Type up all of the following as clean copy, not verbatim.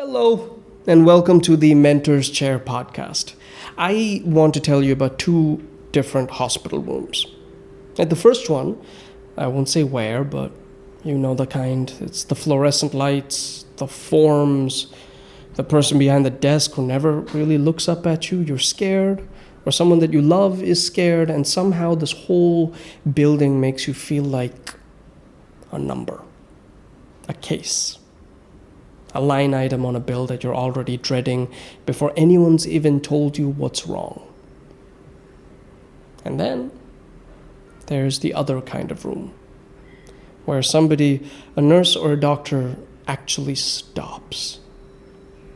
Hello, and welcome to the Mentor's Chair podcast. I want to tell you about two different hospital rooms. At the first one, I won't say where, but you know the kind. It's the fluorescent lights, the forms, the person behind the desk who never really looks up at you. You're scared, or someone that you love is scared, and somehow this whole building makes you feel like a number, a case. A line item on a bill that you're already dreading before anyone's even told you what's wrong. And then there's the other kind of room, where somebody, a nurse or a doctor, actually stops.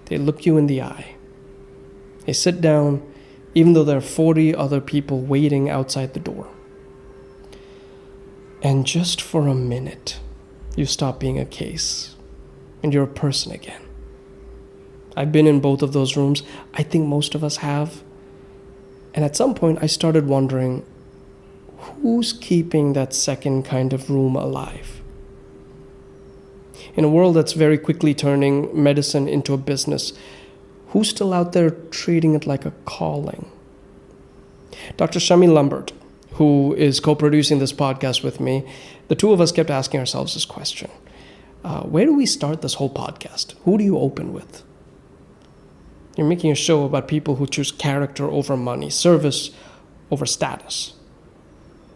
They look you in the eye. They sit down, even though there are 40 other people waiting outside the door. And just for a minute, you stop being a case. And you're a person again. I've been in both of those rooms. I think most of us have. And at some point, I started wondering, who's keeping that second kind of room alive? In a world that's very quickly turning medicine into a business, who's still out there treating it like a calling? Dr. Shammy Lambert, who is co-producing this podcast with me, the two of us kept asking ourselves this question. Where do we start this whole podcast? Who do you open with? You're making a show about people who choose character over money, service over status.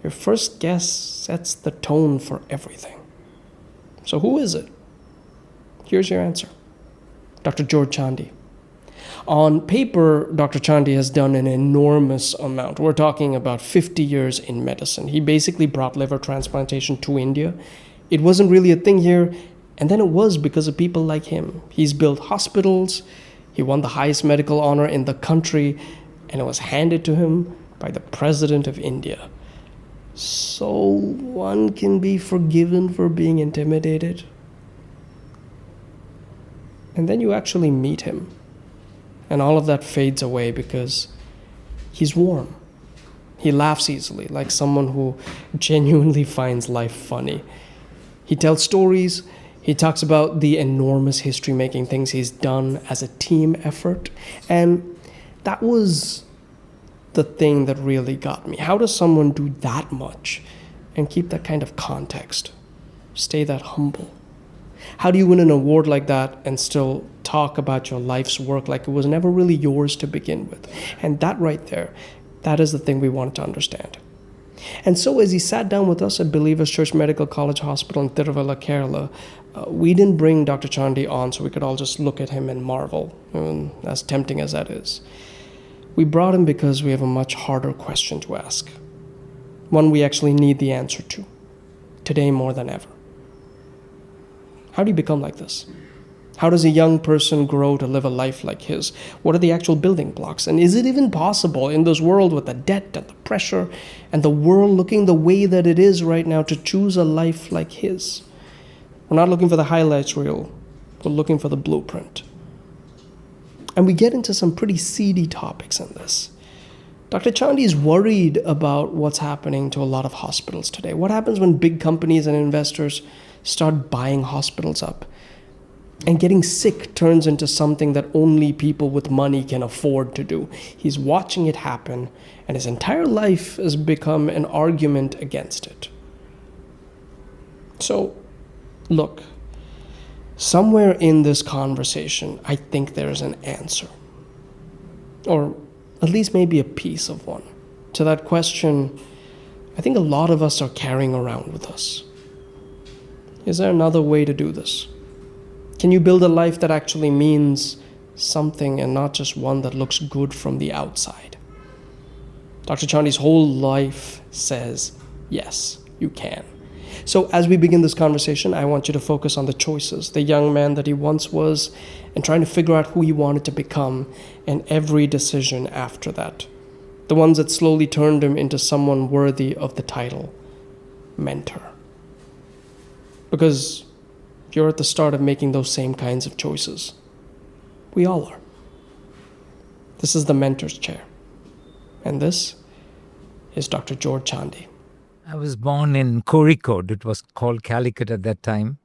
Your first guess sets the tone for everything. So who is it? Here's your answer. Dr. George Chandy. On paper, Dr. Chandy has done an enormous amount. We're talking about 50 years in medicine. He basically brought liver transplantation to India. It wasn't really a thing here. And then it was because of people like him. He's built hospitals, he won the highest medical honor in the country, and it was handed to him by the President of India. So one can be forgiven for being intimidated. And then you actually meet him, and all of that fades away because he's warm. He laughs easily, like someone who genuinely finds life funny. He tells stories. He talks about the enormous history-making things he's done as a team effort. And that was the thing that really got me. How does someone do that much and keep that kind of context? Stay that humble? How do you win an award like that and still talk about your life's work like it was never really yours to begin with? And that right there, that is the thing we wanted to understand. And so as he sat down with us at Believers Church Medical College Hospital in Tiruvalla, Kerala, we didn't bring Dr. Chandy on so we could all just look at him and marvel, as tempting as that is. We brought him because we have a much harder question to ask. One we actually need the answer to, today more than ever. How do you become like this? How does a young person grow to live a life like his? What are the actual building blocks? And is it even possible in this world with the debt and the pressure and the world looking the way that it is right now to choose a life like his? We're not looking for the highlights reel. We're looking for the blueprint. And we get into some pretty seedy topics in this. Dr. Chandy is worried about what's happening to a lot of hospitals today. What happens when big companies and investors start buying hospitals up? And getting sick turns into something that only people with money can afford to do. He's watching it happen, and his entire life has become an argument against it. So, look, somewhere in this conversation, I think there's an answer. Or at least maybe a piece of one. To that question, I think a lot of us are carrying around with us. Is there another way to do this? Can you build a life that actually means something and not just one that looks good from the outside? Dr. Chandy's whole life says, yes, you can. So as we begin this conversation, I want you to focus on the choices, the young man that he once was, and trying to figure out who he wanted to become, and every decision after that. The ones that slowly turned him into someone worthy of the title, mentor. Because you're at the start of making those same kinds of choices. We all are. This is the Mentor's Chair. And this is Dr. George Chandy. I was born in Kozhikode. It was called Calicut at that time.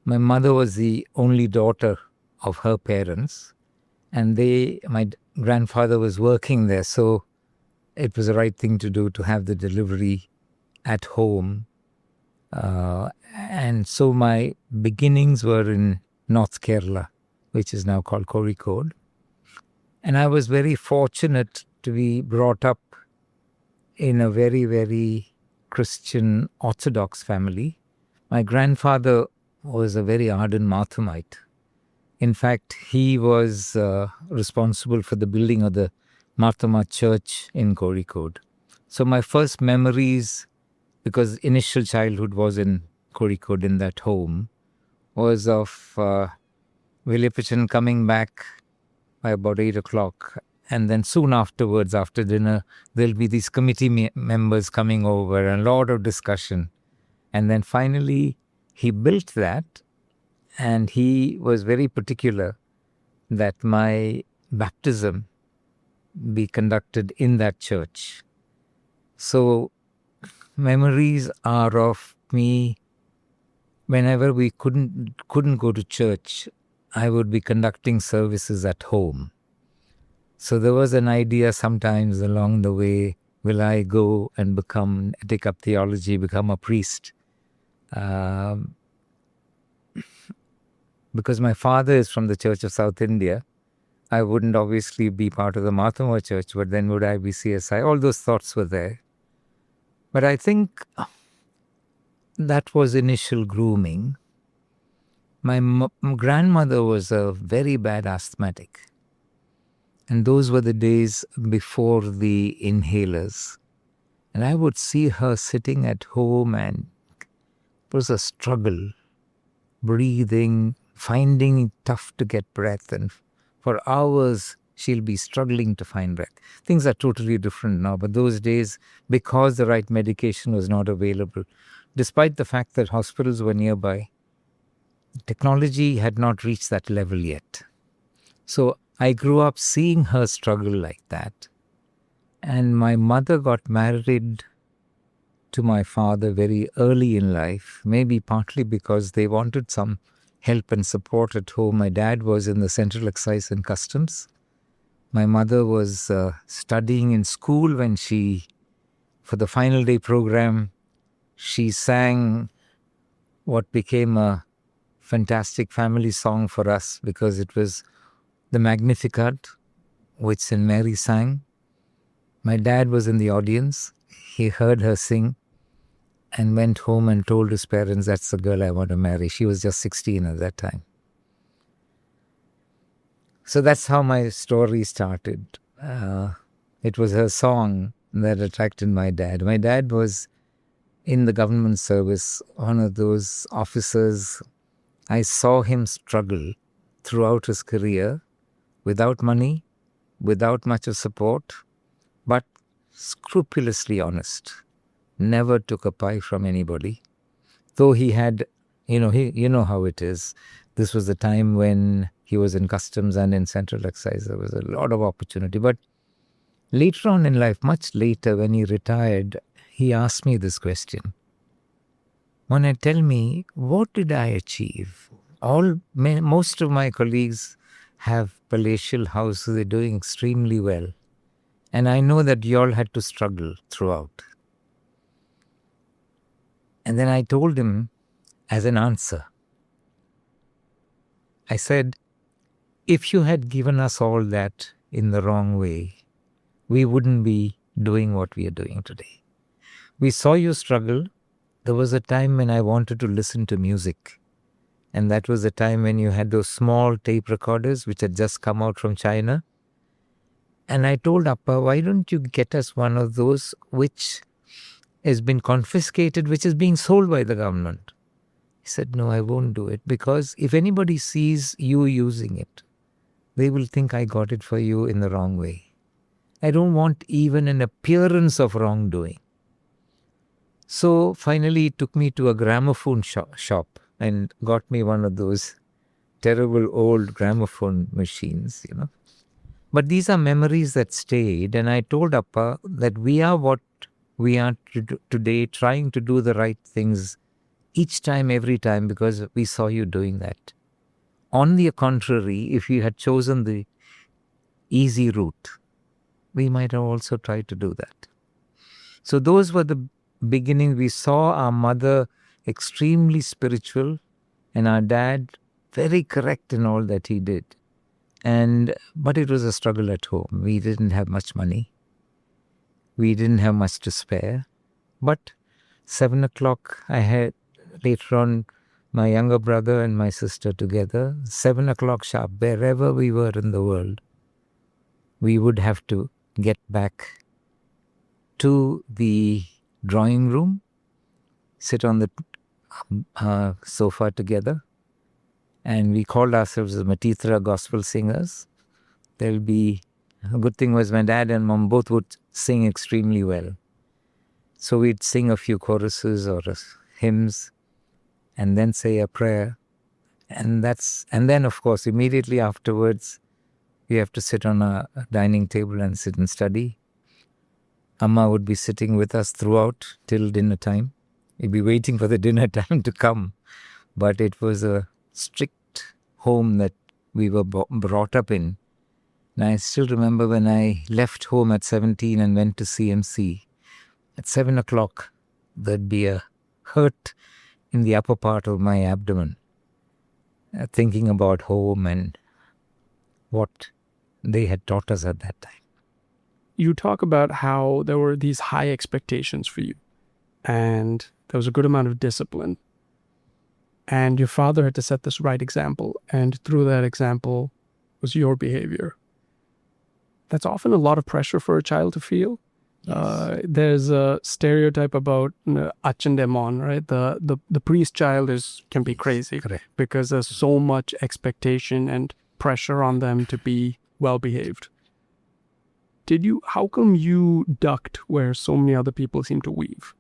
My mother was the only daughter of her parents, and my grandfather was working there, so it was the right thing to do to have the delivery at home. And so my beginnings were in North Kerala, which is now called Kozhikode. And I was very fortunate to be brought up in a very, very Christian Orthodox family. My grandfather was a very ardent Mathamite. In fact, he was responsible for the building of the Marthama church in Kozhikode. So my first memories, because initial childhood was in Kozhikode, in that home, was of Villapichan coming back by about 8 o'clock. And then soon afterwards, after dinner, there'll be these committee members coming over and a lot of discussion. And then finally, he built that, and he was very particular that my baptism be conducted in that church. So memories are of me, whenever we couldn't go to church, I would be conducting services at home. So there was an idea sometimes along the way, will I go and take up theology, become a priest? Because my father is from the Church of South India, I wouldn't obviously be part of the Marthama Church, but then would I be CSI? All those thoughts were there. But I think that was initial grooming. My grandmother was a very bad asthmatic. And those were the days before the inhalers. And I would see her sitting at home, and it was a struggle, breathing, finding it tough to get breath. And for hours, she'll be struggling to find breath. Things are totally different now. But those days, because the right medication was not available, despite the fact that hospitals were nearby, technology had not reached that level yet. So I grew up seeing her struggle like that. And my mother got married to my father very early in life, maybe partly because they wanted some help and support at home. My dad was in the Central Excise and Customs. My mother was studying in school when for the final day program, she sang what became a fantastic family song for us, because it was the Magnificat, which St. Mary sang. My dad was in the audience. He heard her sing and went home and told his parents, that's the girl I want to marry. She was just 16 at that time. So that's how my story started. It was her song that attracted my dad. My dad was in the government service, one of those officers. I saw him struggle throughout his career, without money, without much of support, but scrupulously honest. Never took a pie from anybody. Though he had, you know how it is. This was the time when he was in customs and in Central Excise. There was a lot of opportunity. But later on in life, much later when he retired, he asked me this question. Mona, tell me, what did I achieve? Most of my colleagues have palatial houses. They're doing extremely well. And I know that you all had to struggle throughout. And then I told him as an answer, I said, if you had given us all that in the wrong way, we wouldn't be doing what we are doing today. We saw you struggle. There was a time when I wanted to listen to music. And that was the time when you had those small tape recorders which had just come out from China. And I told Appa, why don't you get us one of those which has been confiscated, which is being sold by the government? He said, no, I won't do it, because if anybody sees you using it, they will think I got it for you in the wrong way. I don't want even an appearance of wrongdoing. So finally he took me to a gramophone shop and got me one of those terrible old gramophone machines, But these are memories that stayed, and I told Appa that we are what we are today, trying to do the right things each time, every time, because we saw you doing that. On the contrary, if we had chosen the easy route, we might have also tried to do that. So those were the beginnings. We saw our mother extremely spiritual and our dad very correct in all that he did. But it was a struggle at home. We didn't have much money. We didn't have much to spare. But 7 o'clock, I had later on my younger brother and my sister together, 7 o'clock sharp, wherever we were in the world, we would have to get back to the drawing room, sit on the sofa together, and we called ourselves the Mateethra gospel singers. A good thing was my dad and mom both would sing extremely well. So we'd sing a few choruses or hymns and then say a prayer. And then of course immediately afterwards we have to sit on a dining table and sit and study. Amma would be sitting with us throughout till dinner time. We'd be waiting for the dinner time to come. But it was a strict home that we were brought up in. And I still remember when I left home at 17 and went to CMC, at 7 o'clock, there'd be a hurt in the upper part of my abdomen, thinking about home and what they had taught us at that time. You talk about how there were these high expectations for you, and there was a good amount of discipline. And your father had to set this right example, and through that example was your behavior. That's often a lot of pressure for a child to feel. Yes. There's a stereotype about Achandemon, right? The priest child can be crazy. Correct. Because there's so much expectation and pressure on them to be well behaved. How come you ducked where so many other people seem to weave?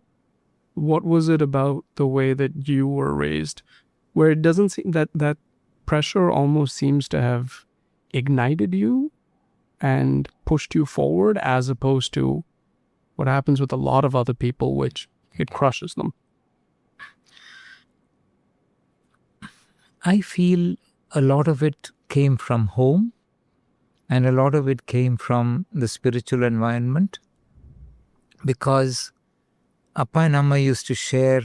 What was it about the way that you were raised where it doesn't seem that pressure almost seems to have ignited you and pushed you forward, as opposed to what happens with a lot of other people, which it crushes them? I feel a lot of it came from home and a lot of it came from the spiritual environment, because Appa and Amma used to share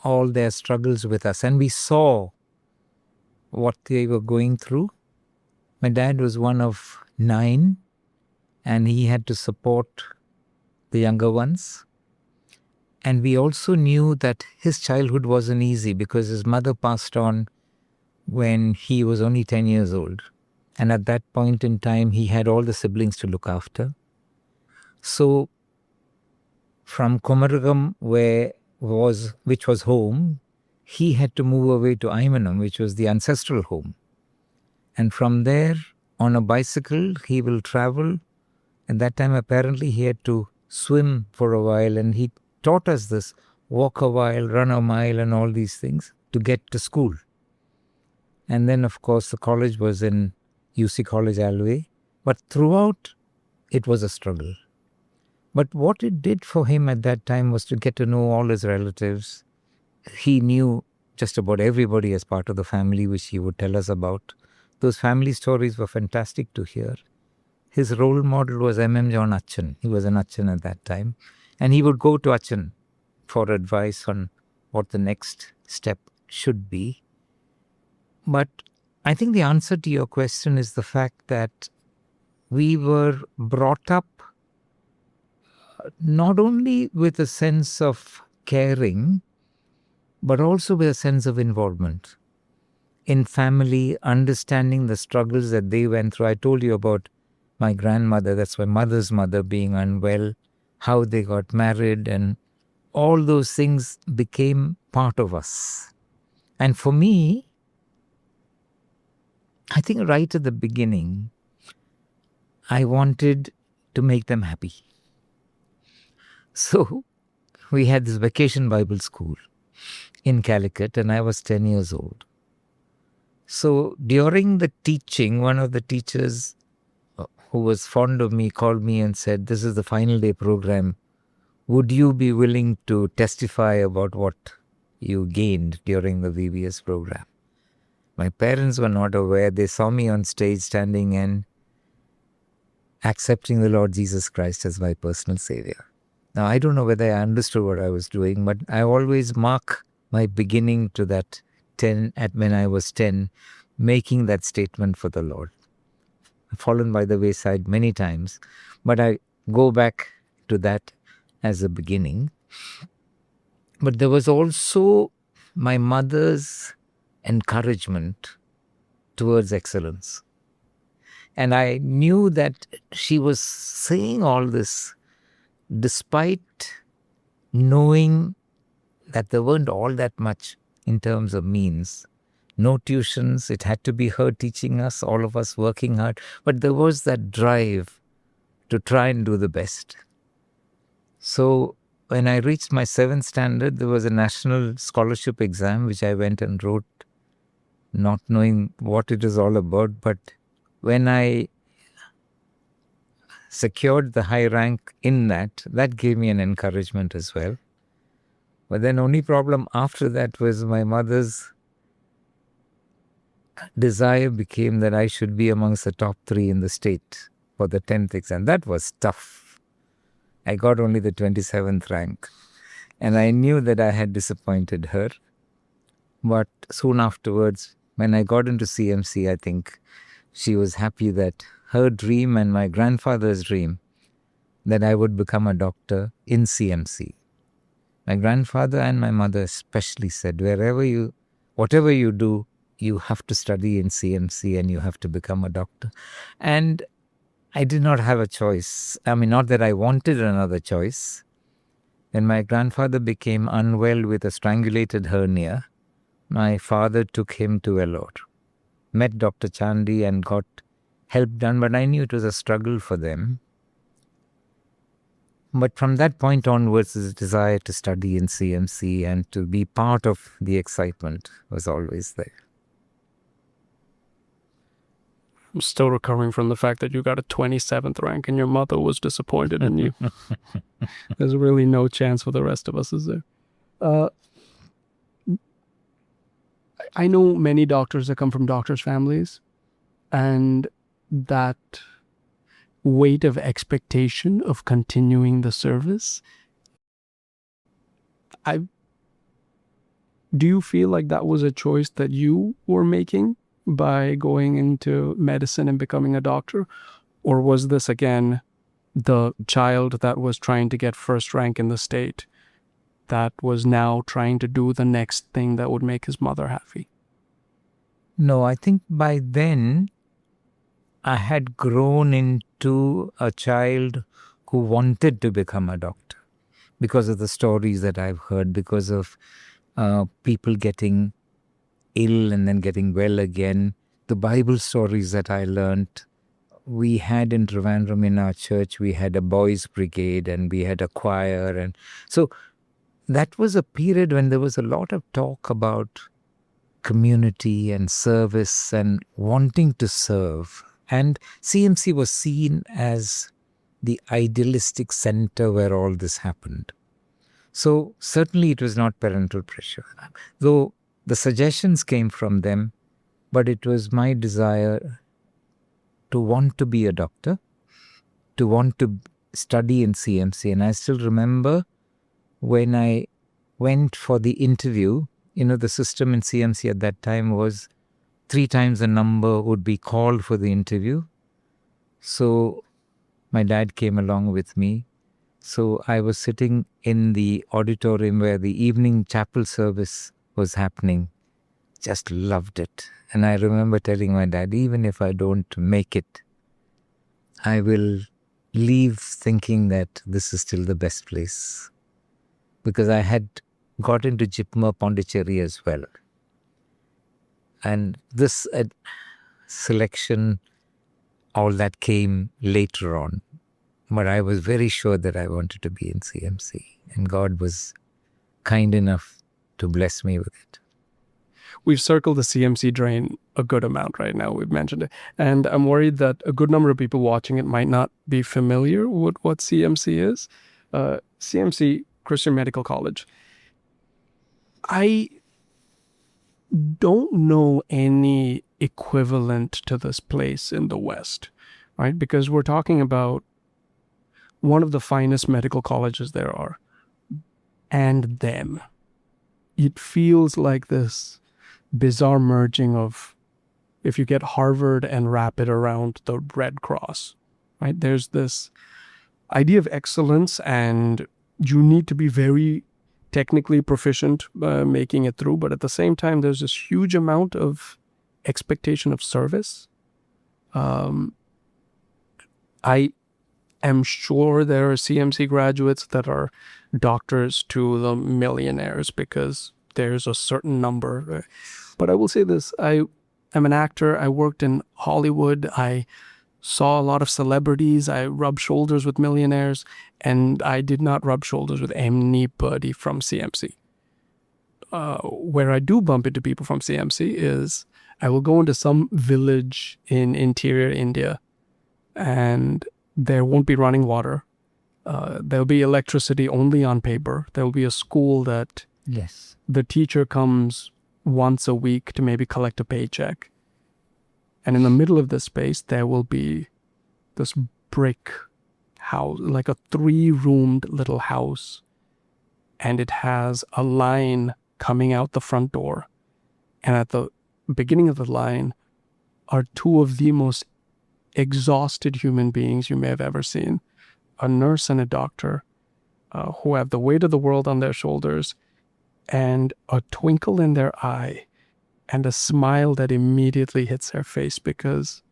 all their struggles with us and we saw what they were going through. My dad was one of 9 and he had to support the younger ones. And we also knew that his childhood wasn't easy because his mother passed on when he was only 10 years old. And at that point in time, he had all the siblings to look after. So from Komaragam, which was home, he had to move away to Aimanam, which was the ancestral home. And from there, on a bicycle, he will travel. At that time, apparently, he had to swim for a while, and he taught us this: walk a while, run a mile, and all these things to get to school. And then, of course, the college was in UC College, Alway. But throughout, it was a struggle. But what it did for him at that time was to get to know all his relatives. He knew just about everybody as part of the family, which he would tell us about. Those family stories were fantastic to hear. His role model was M.M. John Achan. He was an Achan at that time. And he would go to Achan for advice on what the next step should be. But I think the answer to your question is the fact that we were brought up not only with a sense of caring, but also with a sense of involvement in family, understanding the struggles that they went through. I told you about my grandmother, that's my mother's mother, being unwell, how they got married, and all those things became part of us. And for me, I think right at the beginning, I wanted to make them happy. So we had this vacation Bible school in Calicut, and I was 10 years old. So during the teaching, one of the teachers who was fond of me called me and said, "This is the final day program. Would you be willing to testify about what you gained during the VBS program?" My parents were not aware. They saw me on stage standing and accepting the Lord Jesus Christ as my personal Savior. Now, I don't know whether I understood what I was doing, but I always mark my beginning to that when I was 10, making that statement for the Lord. I've fallen by the wayside many times, but I go back to that as a beginning. But there was also my mother's encouragement towards excellence. And I knew that she was saying all this despite knowing that there weren't all that much in terms of means. No tuitions, it had to be her teaching us, all of us working hard. But there was that drive to try and do the best. So when I reached my 7th standard, there was a national scholarship exam which I went and wrote, not knowing what it was all about. But when I secured the high rank in that gave me an encouragement as well. But then only problem after that was my mother's desire became that I should be amongst the top 3 in the state for the 10th exam. That was tough. I got only the 27th rank. And I knew that I had disappointed her. But soon afterwards, when I got into CMC, I think she was happy that her dream and my grandfather's dream that I would become a doctor in CMC. My grandfather and my mother especially said, whatever you do, you have to study in CMC and you have to become a doctor. And I did not have a choice. I mean, not that I wanted another choice. When my grandfather became unwell with a strangulated hernia, my father took him to Vellore, met Dr. Chandy and got help done, but I knew it was a struggle for them. But from that point onwards, his desire to study in CMC and to be part of the excitement was always there. I'm still recovering from the fact that you got a 27th rank and your mother was disappointed in you. There's really no chance for the rest of us, is there? I know many doctors that come from doctors' families, and that weight of expectation of continuing the service. Do you feel like that was a choice that you were making by going into medicine and becoming a doctor? Or was this, again, the child that was trying to get first rank in the state that was now trying to do the next thing that would make his mother happy? No, I think by then I had grown into a child who wanted to become a doctor because of the stories that I've heard, because of people getting ill and then getting well again, the Bible stories that I learned. We had in Trivandrum in our church, we had a boys' brigade and we had a choir. And so that was a period when there was a lot of talk about community and service and wanting to serve. And CMC was seen as the idealistic center where all this happened. So certainly it was not parental pressure, though the suggestions came from them, but it was my desire to want to be a doctor, to want to study in CMC. And I still remember when I went for the interview, the system in CMC at that time was 3 times the number would be called for the interview. So my dad came along with me. So I was sitting in the auditorium where the evening chapel service was happening. Just loved it. And I remember telling my dad, even if I don't make it, I will leave thinking that this is still the best place. Because I had got into JIPMER Pondicherry as well. And this selection, all that came later on. But I was very sure that I wanted to be in CMC. And God was kind enough to bless me with it. We've circled the CMC drain a good amount right now. We've mentioned it. And I'm worried that a good number of people watching it might not be familiar with what CMC is. CMC, Christian Medical College. I don't know any equivalent to this place in the West, right? Because we're talking about one of the finest medical colleges there are. And then it feels like this bizarre merging of, if you get Harvard and wrap it around the Red Cross, right? There's this idea of excellence, and you need to be very technically proficient making it through. But at the same time, there's this huge amount of expectation of service. I am sure there are CMC graduates that are doctors to the millionaires because there's a certain number. But I will say this, I am an actor. I worked in Hollywood. I saw a lot of celebrities. I rubbed shoulders with millionaires, and I did not rub shoulders with anybody from CMC. Where I do bump into people from CMC is I will go into some village in interior India, and there won't be running water. There'll be electricity only on paper. There'll be a school that Yes. the teacher comes once a week to maybe collect a paycheck. And in the middle of this space, there will be this brick house, like a 3-roomed little house. And it has a line coming out the front door. And at the beginning of the line are 2 of the most exhausted human beings you may have ever seen. A nurse and a doctor who have the weight of the world on their shoulders and a twinkle in their eye and a smile that immediately hits their face, because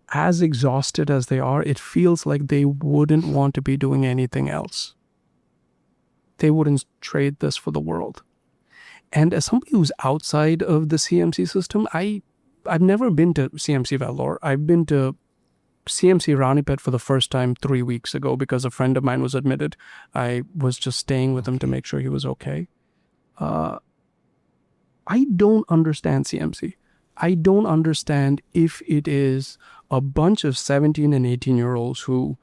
as exhausted as they are, it feels like they wouldn't want to be doing anything else. They wouldn't trade this for the world. And as somebody who's outside of the CMC system, I've never been to CMC Vellore. I've been to CMC Ranipet for the first time 3 weeks ago because a friend of mine was admitted. I was just staying with him to make sure he was okay. I don't understand CMC. I don't understand if it is a bunch of 17 and 18-year-olds who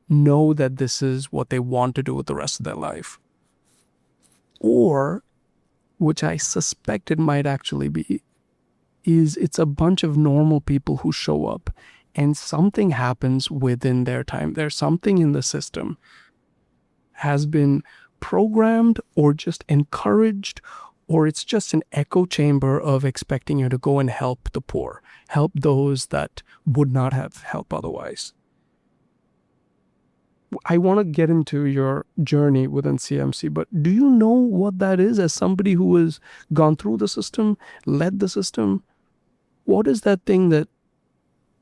know that this is what they want to do with the rest of their life, or, which I suspect it might actually be, is it's a bunch of normal people who show up and something happens within their time. There's something in the system has been programmed or just encouraged, or it's just an echo chamber of expecting you to go and help the poor, help those that would not have help otherwise. I want to get into your journey within CMC, but do you know what that is as somebody who has gone through the system, led the system? What is that thing that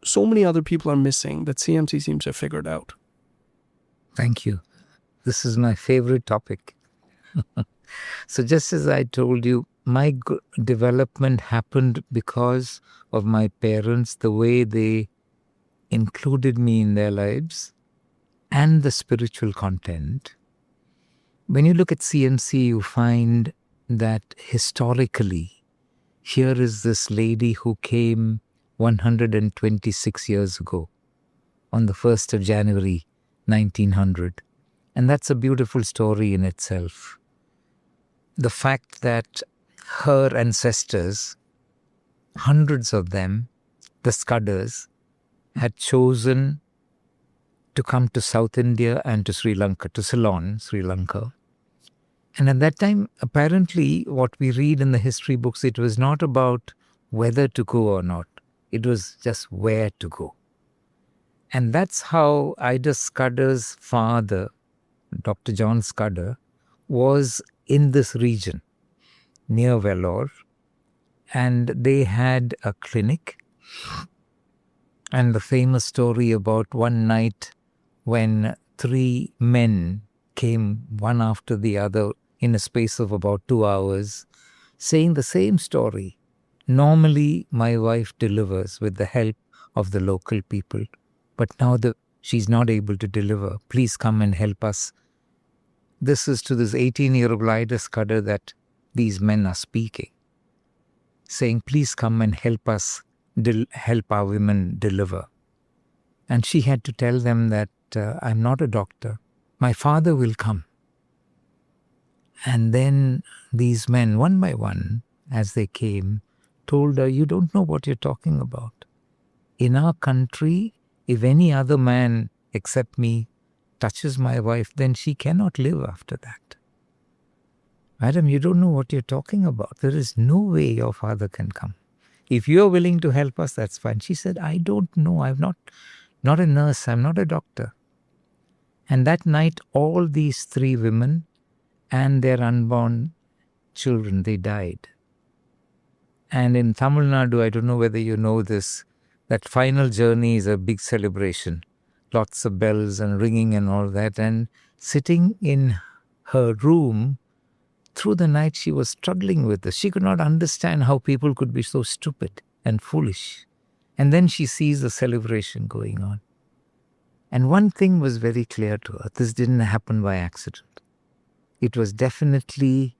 so many other people are missing that CMC seems to have figured out? Thank you. This is my favorite topic. So just as I told you, my development happened because of my parents, the way they included me in their lives and the spiritual content. When you look at CMC, you find that historically, here is this lady who came 126 years ago on the 1st of January, 1900. And that's a beautiful story in itself. The fact that her ancestors, hundreds of them, the Scudders, had chosen to come to South India and to Sri Lanka, to Ceylon, Sri Lanka. And at that time, apparently, what we read in the history books, it was not about whether to go or not. It was just where to go. And that's how Ida Scudder's father, Dr. John Scudder, was in this region near Vellore, and they had a clinic. And the famous story about one night when 3 men came one after the other in a space of about 2 hours, saying the same story. Normally, my wife delivers with the help of the local people, but now she's not able to deliver. Please come and help us. This is to this 18-year-old Ida Scudder that these men are speaking, saying, please come and help us, help our women deliver. And she had to tell them that I'm not a doctor. My father will come. And then these men, one by one, as they came, told her, "You don't know what you're talking about. In our country, if any other man except me touches my wife, then she cannot live after that. Madam, you don't know what you're talking about. There is no way your father can come. If you're willing to help us, that's fine." She said, "I don't know. I'm not a nurse. I'm not a doctor." And that night, all these three women and their unborn children, they died. And in Tamil Nadu, I don't know whether you know this, that final journey is a big celebration. Lots of bells and ringing and all that. And sitting in her room, through the night, she was struggling with this. She could not understand how people could be so stupid and foolish. And then she sees the celebration going on. And one thing was very clear to her. This didn't happen by accident. It was definitely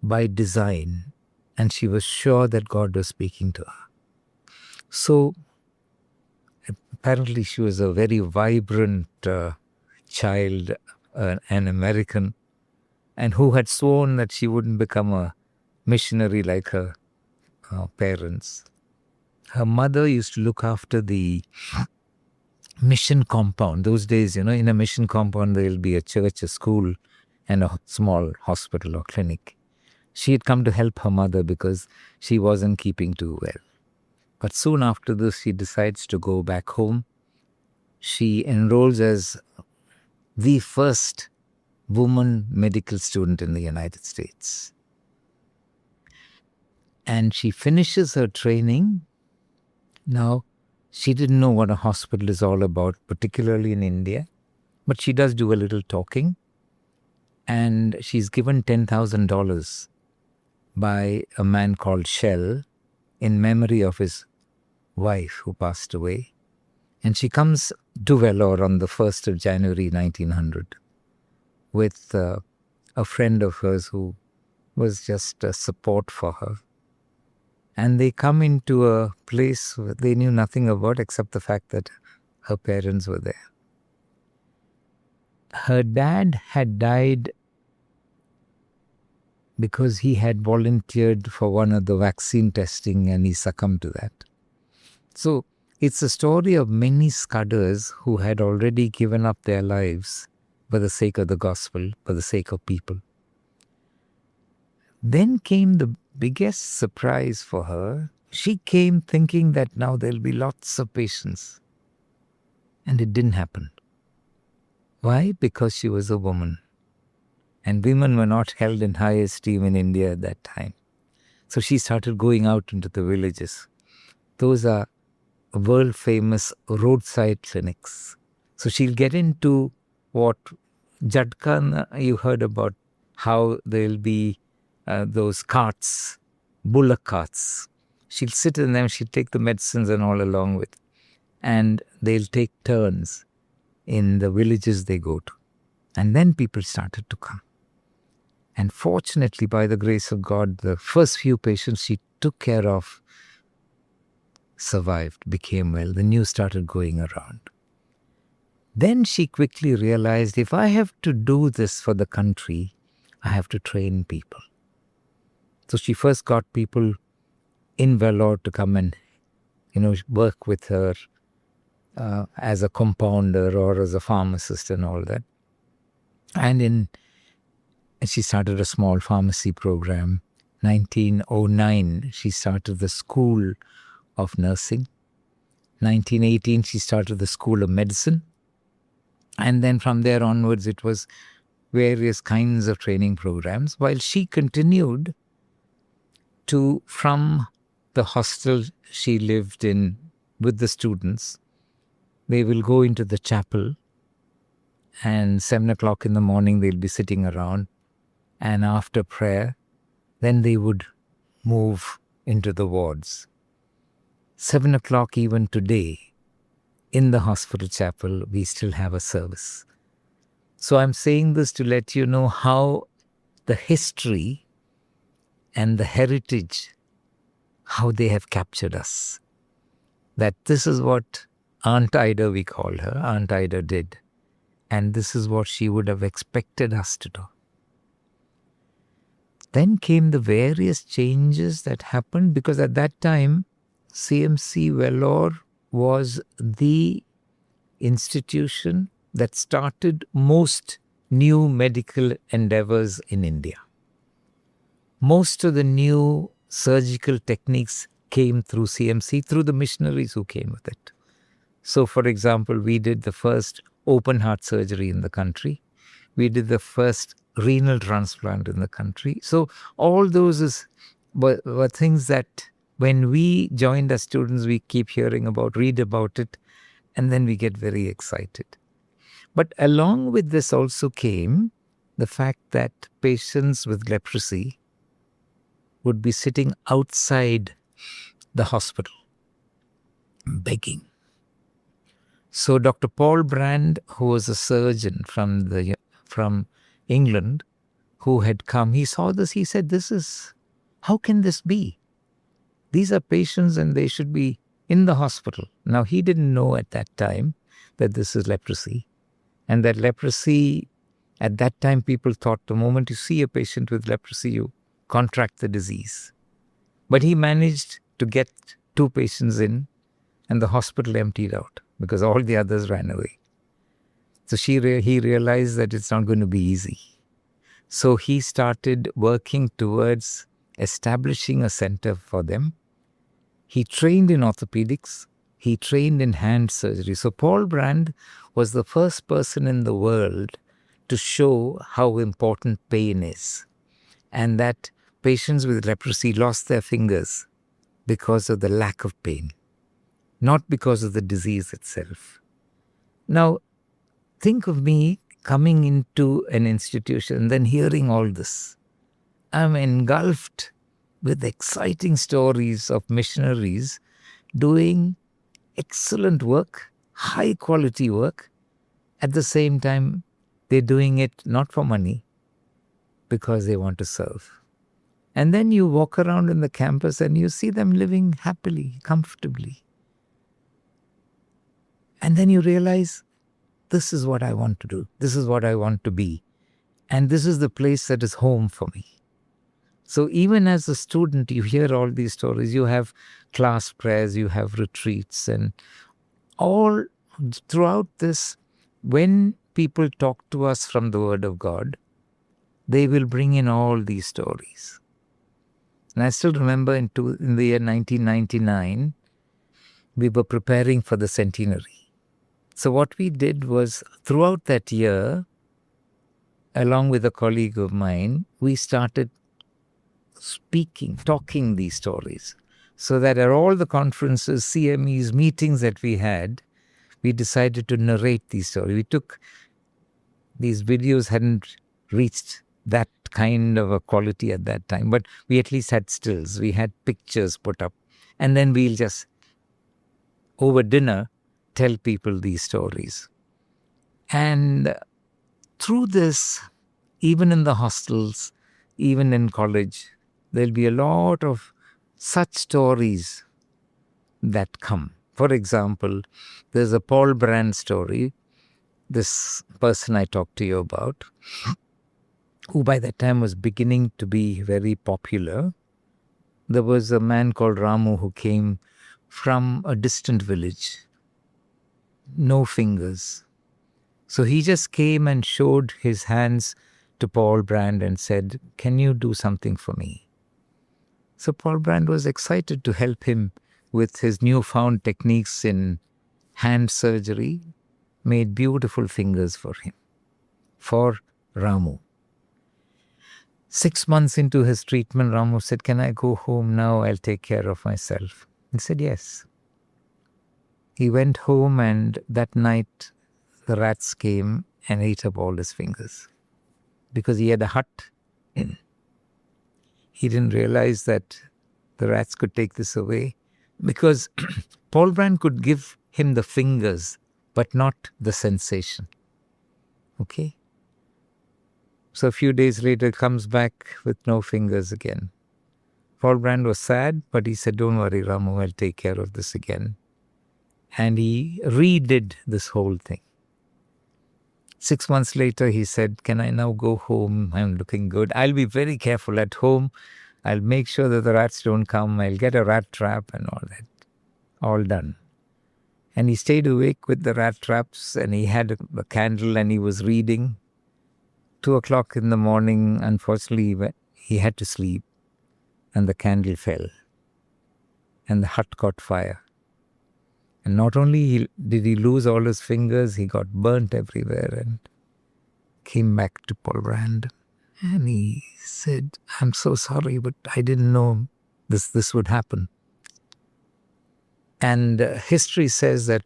by design. And she was sure that God was speaking to her. So apparently she was a very vibrant child, an American, and who had sworn that she wouldn't become a missionary like her parents. Her mother used to look after the mission compound. Those days, in a mission compound, there will be a church, a school, and a small hospital or clinic. She had come to help her mother because she wasn't keeping too well. But soon after this, she decides to go back home. She enrolls as the first woman medical student in the United States. And she finishes her training. Now, she didn't know what a hospital is all about, particularly in India, but she does do a little talking. And she's given $10,000 by a man called Shell in memory of his wife who passed away. And she comes to Vellore on the 1st of January 1900 with a friend of hers who was just a support for her. And they come into a place they knew nothing about except the fact that her parents were there. Her dad had died because he had volunteered for one of the vaccine testing and he succumbed to that. So it's a story of many Scudders who had already given up their lives for the sake of the gospel, for the sake of people. Then came the biggest surprise for her. She came thinking that now there'll be lots of patients. And it didn't happen. Why? Because she was a woman. And women were not held in high esteem in India at that time. So she started going out into the villages. Those are world famous roadside clinics. So she'll get into what Jadkan, you heard about how there'll be those carts, bullock carts. She'll sit in them, she'll take the medicines and all along with. And they'll take turns in the villages they go to. And then people started to come. And fortunately, by the grace of God, the first few patients she took care of survived, became well. The news started going around. Then she quickly realized, if I have to do this for the country, I have to train people. So she first got people in Vellore to come and, work with her as a compounder or as a pharmacist and all that. And she started a small pharmacy program. 1909, she started the School of Nursing. 1918, she started the School of Medicine. And then from there onwards, it was various kinds of training programs, while she continued to, from the hostel she lived in with the students, they will go into the chapel and 7 o'clock in the morning they'll be sitting around, and after prayer, then they would move into the wards. 7 o'clock even today, in the hospital chapel, we still have a service. So I'm saying this to let you know how the history and the heritage, how they have captured us. That this is what Aunt Ida, we call her, Aunt Ida did. And this is what she would have expected us to do. Then came the various changes that happened, because at that time, CMC Vellore was the institution that started most new medical endeavors in India. Most of the new surgical techniques came through CMC, through the missionaries who came with it. So, for example, we did the first open heart surgery in the country. We did the first renal transplant in the country. So all those were things that when we joined as students, we keep hearing about, read about it, and then we get very excited. But along with this also came the fact that patients with leprosy would be sitting outside the hospital, begging. So Dr. Paul Brand, who was a surgeon from England, who had come, he saw this, he said, how can this be? These are patients and they should be in the hospital. Now, he didn't know at that time that this is leprosy. And that leprosy, at that time, people thought the moment you see a patient with leprosy, you contract the disease. But he managed to get 2 patients in, and the hospital emptied out because all the others ran away. So he realized that it's not going to be easy. So he started working towards establishing a center for them. He trained in orthopedics. He trained in hand surgery. So Paul Brand was the first person in the world to show how important pain is, and that patients with leprosy lost their fingers because of the lack of pain, not because of the disease itself. Now, think of me coming into an institution and then hearing all this. I'm engulfed with exciting stories of missionaries doing excellent work, high quality work. At the same time, they're doing it not for money, because they want to serve. And then you walk around in the campus and you see them living happily, comfortably. And then you realize, this is what I want to do. This is what I want to be. And this is the place that is home for me. So even as a student, you hear all these stories. You have class prayers, you have retreats, and all throughout this, when people talk to us from the Word of God, they will bring in all these stories. And I still remember in the year 1999, we were preparing for the centenary. So what we did was, throughout that year, along with a colleague of mine, we started talking these stories. So that at all the conferences, CMEs, meetings that we had, we decided to narrate these stories. We took these videos, hadn't reached that kind of a quality at that time, but we at least had stills. We had pictures put up. And then we'll just, over dinner, tell people these stories. And through this, even in the hostels, even in college, there'll be a lot of such stories that come. For example, there's a Paul Brand story, this person I talked to you about, who by that time was beginning to be very popular. There was a man called Ramu who came from a distant village, no fingers. So he just came and showed his hands to Paul Brand and said, "Can you do something for me?" So Paul Brand was excited to help him with his newfound techniques in hand surgery, made beautiful fingers for him, for Ramu. 6 months into his treatment, Ramu said, "Can I go home now? I'll take care of myself." He said, "Yes." He went home, and that night the rats came and ate up all his fingers. Because he had a hut in. He didn't realize that the rats could take this away, because Paul Brand could give him the fingers, but not the sensation. Okay? So a few days later, he comes back with no fingers again. Paul Brand was sad, but he said, "Don't worry, Ramu, I'll take care of this again." And he redid this whole thing. 6 months later, he said, "Can I now go home? I'm looking good. I'll be very careful at home. I'll make sure that the rats don't come. I'll get a rat trap and all that." All done. And he stayed awake with the rat traps, and he had a candle and he was reading. 2 o'clock in the morning, unfortunately, he had to sleep, and the candle fell, and the hut caught fire. And not only did he lose all his fingers, he got burnt everywhere and came back to Paul Brand. And he said, "I'm so sorry, but I didn't know this would happen." And history says that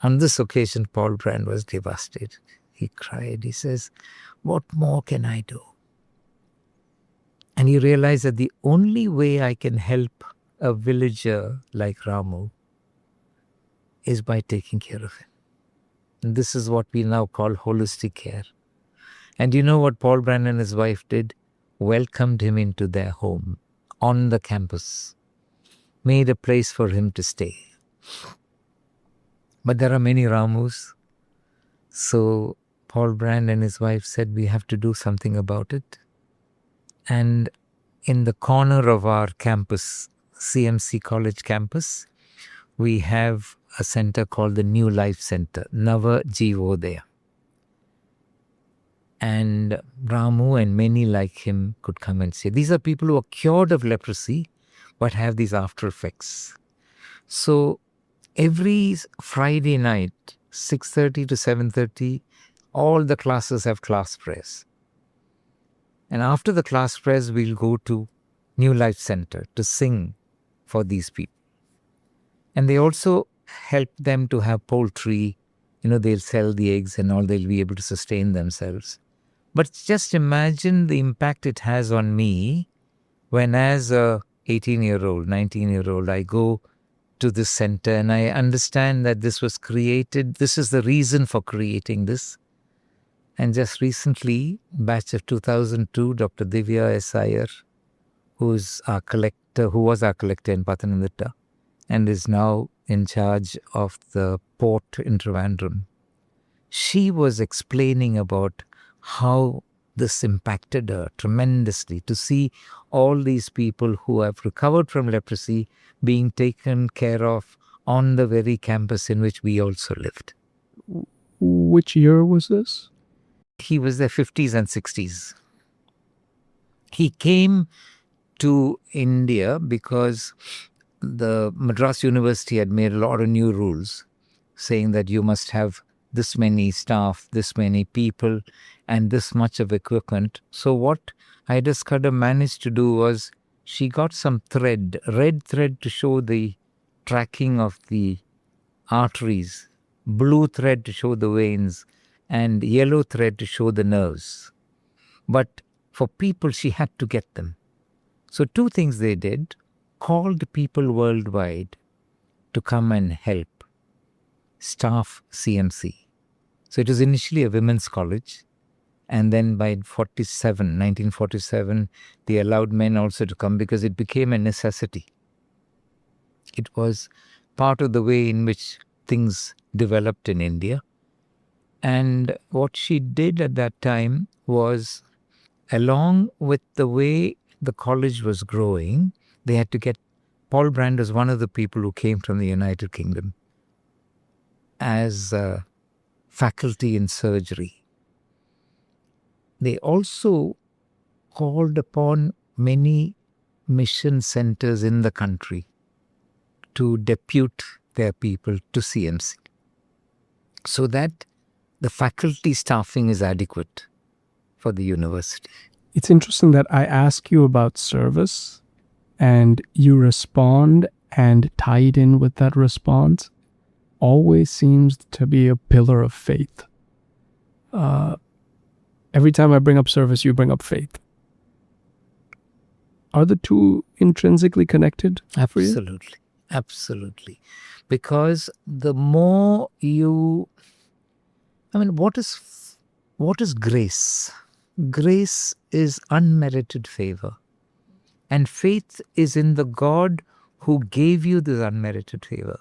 on this occasion, Paul Brand was devastated. He cried. He says, "What more can I do?" And he realized that the only way I can help a villager like Ramu is by taking care of him. And this is what we now call holistic care. And you know what Paul Brand and his wife did? Welcomed him into their home on the campus, made a place for him to stay. But there are many Ramus. So Paul Brand and his wife said, "We have to do something about it." And in the corner of our campus, CMC College campus, we have a center called the New Life Center, Nava Jeevodaya. And Ramu and many like him could come and say, these are people who are cured of leprosy but have these after effects. So every Friday night, 6:30 to 7:30, all the classes have class prayers. And after the class prayers, we'll go to New Life Center to sing for these people. And they also help them to have poultry. They'll sell the eggs and all, they'll be able to sustain themselves. But just imagine the impact it has on me when, as a 18-year-old, 19-year-old, I go to this center and I understand that this was created. This is the reason for creating this. And just recently, batch of 2002, Dr. Divya S. Iyer, who was our collector in Pathanamthitta and is now in charge of the port in Trivandrum, she was explaining about how this impacted her tremendously, to see all these people who have recovered from leprosy being taken care of on the very campus in which we also lived. Which year was this? He was their 50s and 60s. He came to India because the Madras University had made a lot of new rules saying that you must have this many staff, this many people, and this much of equipment. So what Ida Scudder managed to do was she got some thread, red thread to show the tracking of the arteries, blue thread to show the veins, and yellow thread to show the nerves. But for people, she had to get them. So two things they did: called people worldwide to come and help staff CMC. So it was initially a women's college, and then by 1947, they allowed men also to come because it became a necessity. It was part of the way in which things developed in India. And what she did at that time was, along with the way the college was growing, they had to get, Paul Brand was one of the people who came from the United Kingdom as faculty in surgery. They also called upon many mission centers in the country to depute their people to CMC so that the faculty staffing is adequate for the university. It's interesting that I ask you about service and you respond, and tied in with that response always seems to be a pillar of faith. Every time I bring up service, you bring up faith. Are the two intrinsically connected for you? Absolutely. Absolutely. Because the more you... what is grace? Grace is unmerited favor. And faith is in the God who gave you this unmerited favor.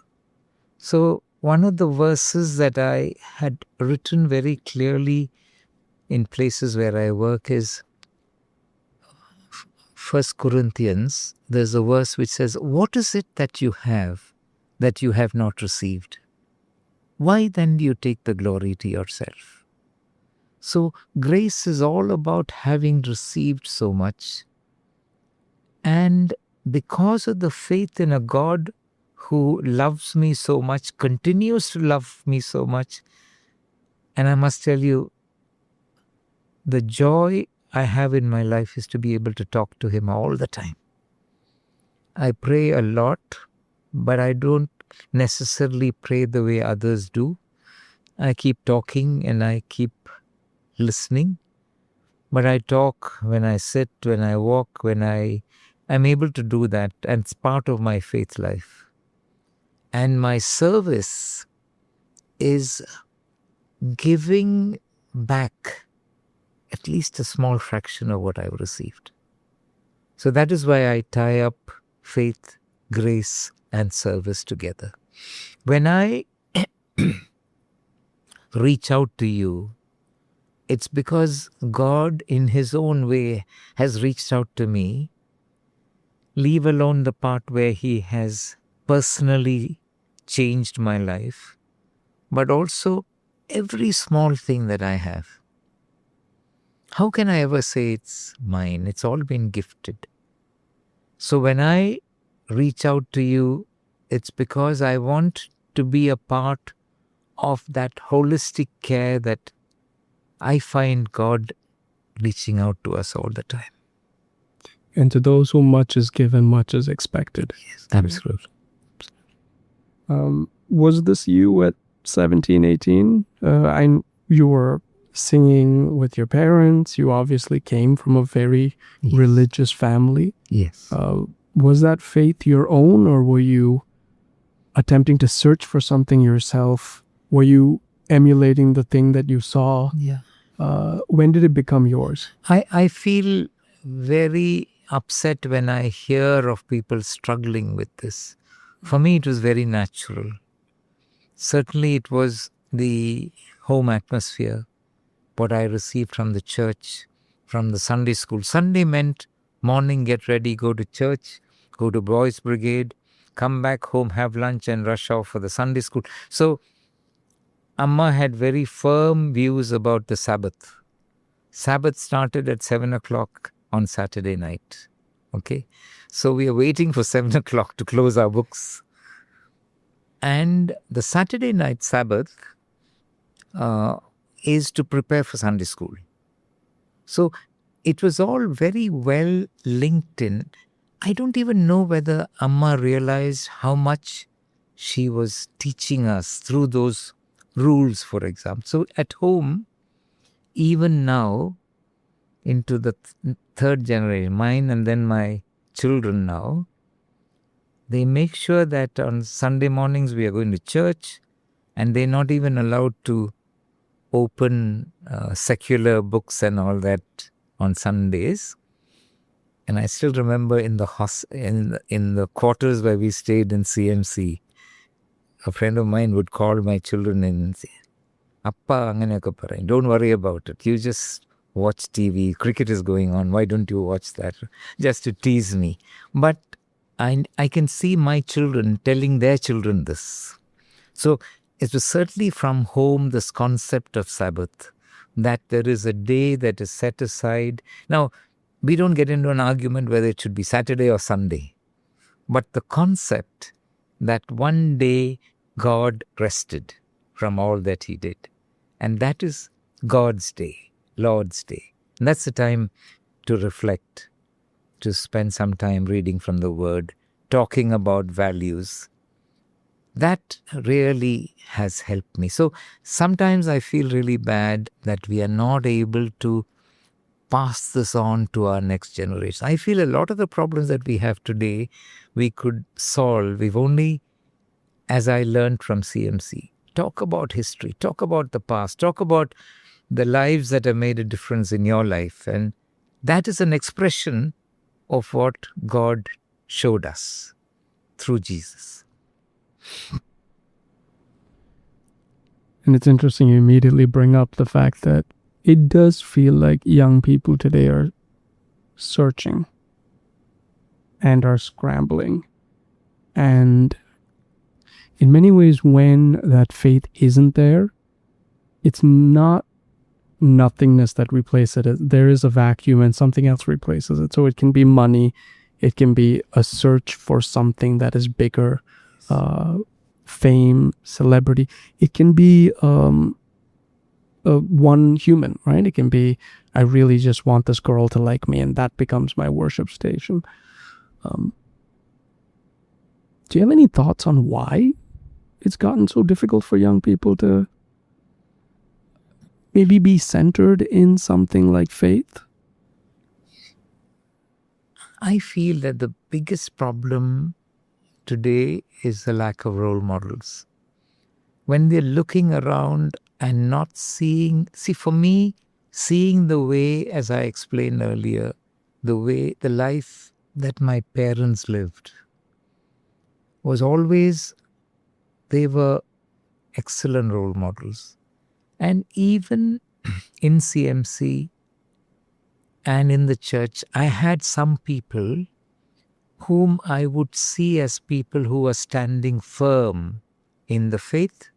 So one of the verses that I had written very clearly in places where I work is 1 Corinthians. There's a verse which says, "What is it that you have not received? Why then do you take the glory to yourself?" So grace is all about having received so much. And because of the faith in a God who loves me so much, continues to love me so much, and I must tell you, the joy I have in my life is to be able to talk to him all the time. I pray a lot, but I don't necessarily pray the way others do. I keep talking and I keep listening, but I talk when I sit, when I walk, when I'm able to do that, and it's part of my faith life. And my service is giving back at least a small fraction of what I've received. So that is why I tie up faith, grace, and service together. When I reach out to you, it's because God in his own way has reached out to me, leave alone the part where he has personally changed my life, but also every small thing that I have. How can I ever say it's mine? It's all been gifted. So when I reach out to you, it's because I want to be a part of that holistic care that I find God reaching out to us all the time. And to those whom much is given, much is expected. Yes, absolutely. Was this you at 17, 18? You were singing with your parents. You obviously came from a very religious family. Yes. Was that faith your own, or were you attempting to search for something yourself? Were you emulating the thing that you saw? Yeah. When did it become yours? I feel very upset when I hear of people struggling with this. For me, it was very natural. Certainly, it was the home atmosphere, what I received from the church, from the Sunday school. Sunday meant morning, get ready, go to church, go to boys' brigade, come back home, have lunch, and rush off for the Sunday school. So, Amma had very firm views about the Sabbath. Sabbath started at 7 o'clock on Saturday night. Okay? So we are waiting for 7 o'clock to close our books. And the Saturday night Sabbath is to prepare for Sunday school. So it was all very well linked in. I don't even know whether Amma realized how much she was teaching us through those rules, for example. So at home, even now, into the third generation, mine and then my children now, they make sure that on Sunday mornings we are going to church, and they're not even allowed to open secular books and all that on Sundays. And I still remember in the quarters where we stayed in CMC, a friend of mine would call my children in and say, "Appa anganeyakka parayin, don't worry about it. You just watch TV. Cricket is going on. Why don't you watch that?" Just to tease me. But I can see my children telling their children this. So it was certainly from home, this concept of Sabbath, that there is a day that is set aside. Now, we don't get into an argument whether it should be Saturday or Sunday. But the concept that one day God rested from all that he did. And that is God's day, Lord's day. And that's the time to reflect, to spend some time reading from the Word, talking about values. That really has helped me. So sometimes I feel really bad that we are not able to pass this on to our next generation. I feel a lot of the problems that we have today, we could solve if only, as I learned from CMC, talk about history, talk about the past, talk about the lives that have made a difference in your life. And that is an expression of what God showed us through Jesus. And it's interesting you immediately bring up the fact that it does feel like young people today are searching and are scrambling. And in many ways, when that faith isn't there, it's not nothingness that replaces it. There is a vacuum and something else replaces it. So it can be money, it can be a search for something that is bigger, fame, celebrity. It can be one human, right? It can be, I really just want this girl to like me, and that becomes my worship station. Do you have any thoughts on why it's gotten so difficult for young people to maybe be centered in something like faith? I feel that the biggest problem today is the lack of role models. When they're looking around and not seeing, for me, seeing the way, as I explained earlier, the life that my parents lived was always, they were excellent role models. And even in CMC and in the church, I had some people whom I would see as people who were standing firm in the faith,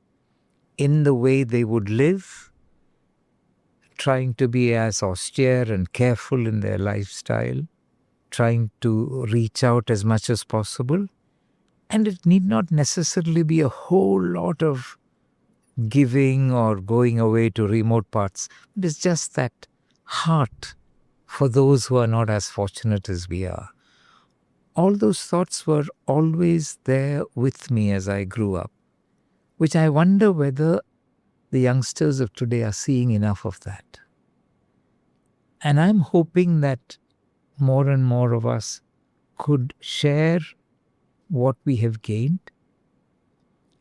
in the way they would live, trying to be as austere and careful in their lifestyle, trying to reach out as much as possible. And it need not necessarily be a whole lot of giving or going away to remote parts. It is just that heart for those who are not as fortunate as we are. All those thoughts were always there with me as I grew up, which I wonder whether the youngsters of today are seeing enough of that. And I'm hoping that more and more of us could share what we have gained,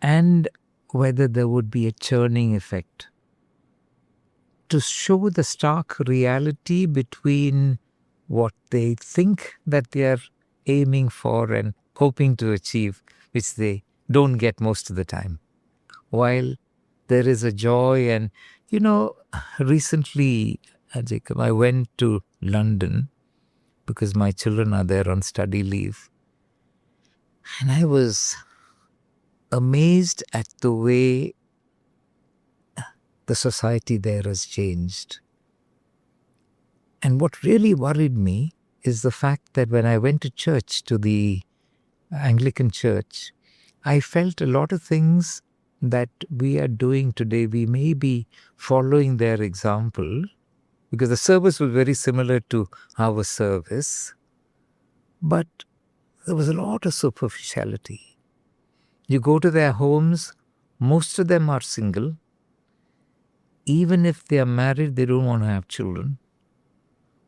and whether there would be a churning effect to show the stark reality between what they think that they are aiming for and hoping to achieve, which they don't get most of the time. While there is a joy, and recently, Jacob, I went to London because my children are there on study leave. And I was amazed at the way the society there has changed. And what really worried me is the fact that when I went to church, to the Anglican church, I felt a lot of things that we are doing today, we may be following their example, because the service was very similar to our service, but there was a lot of superficiality. You go to their homes, most of them are single. Even if they are married, they don't want to have children.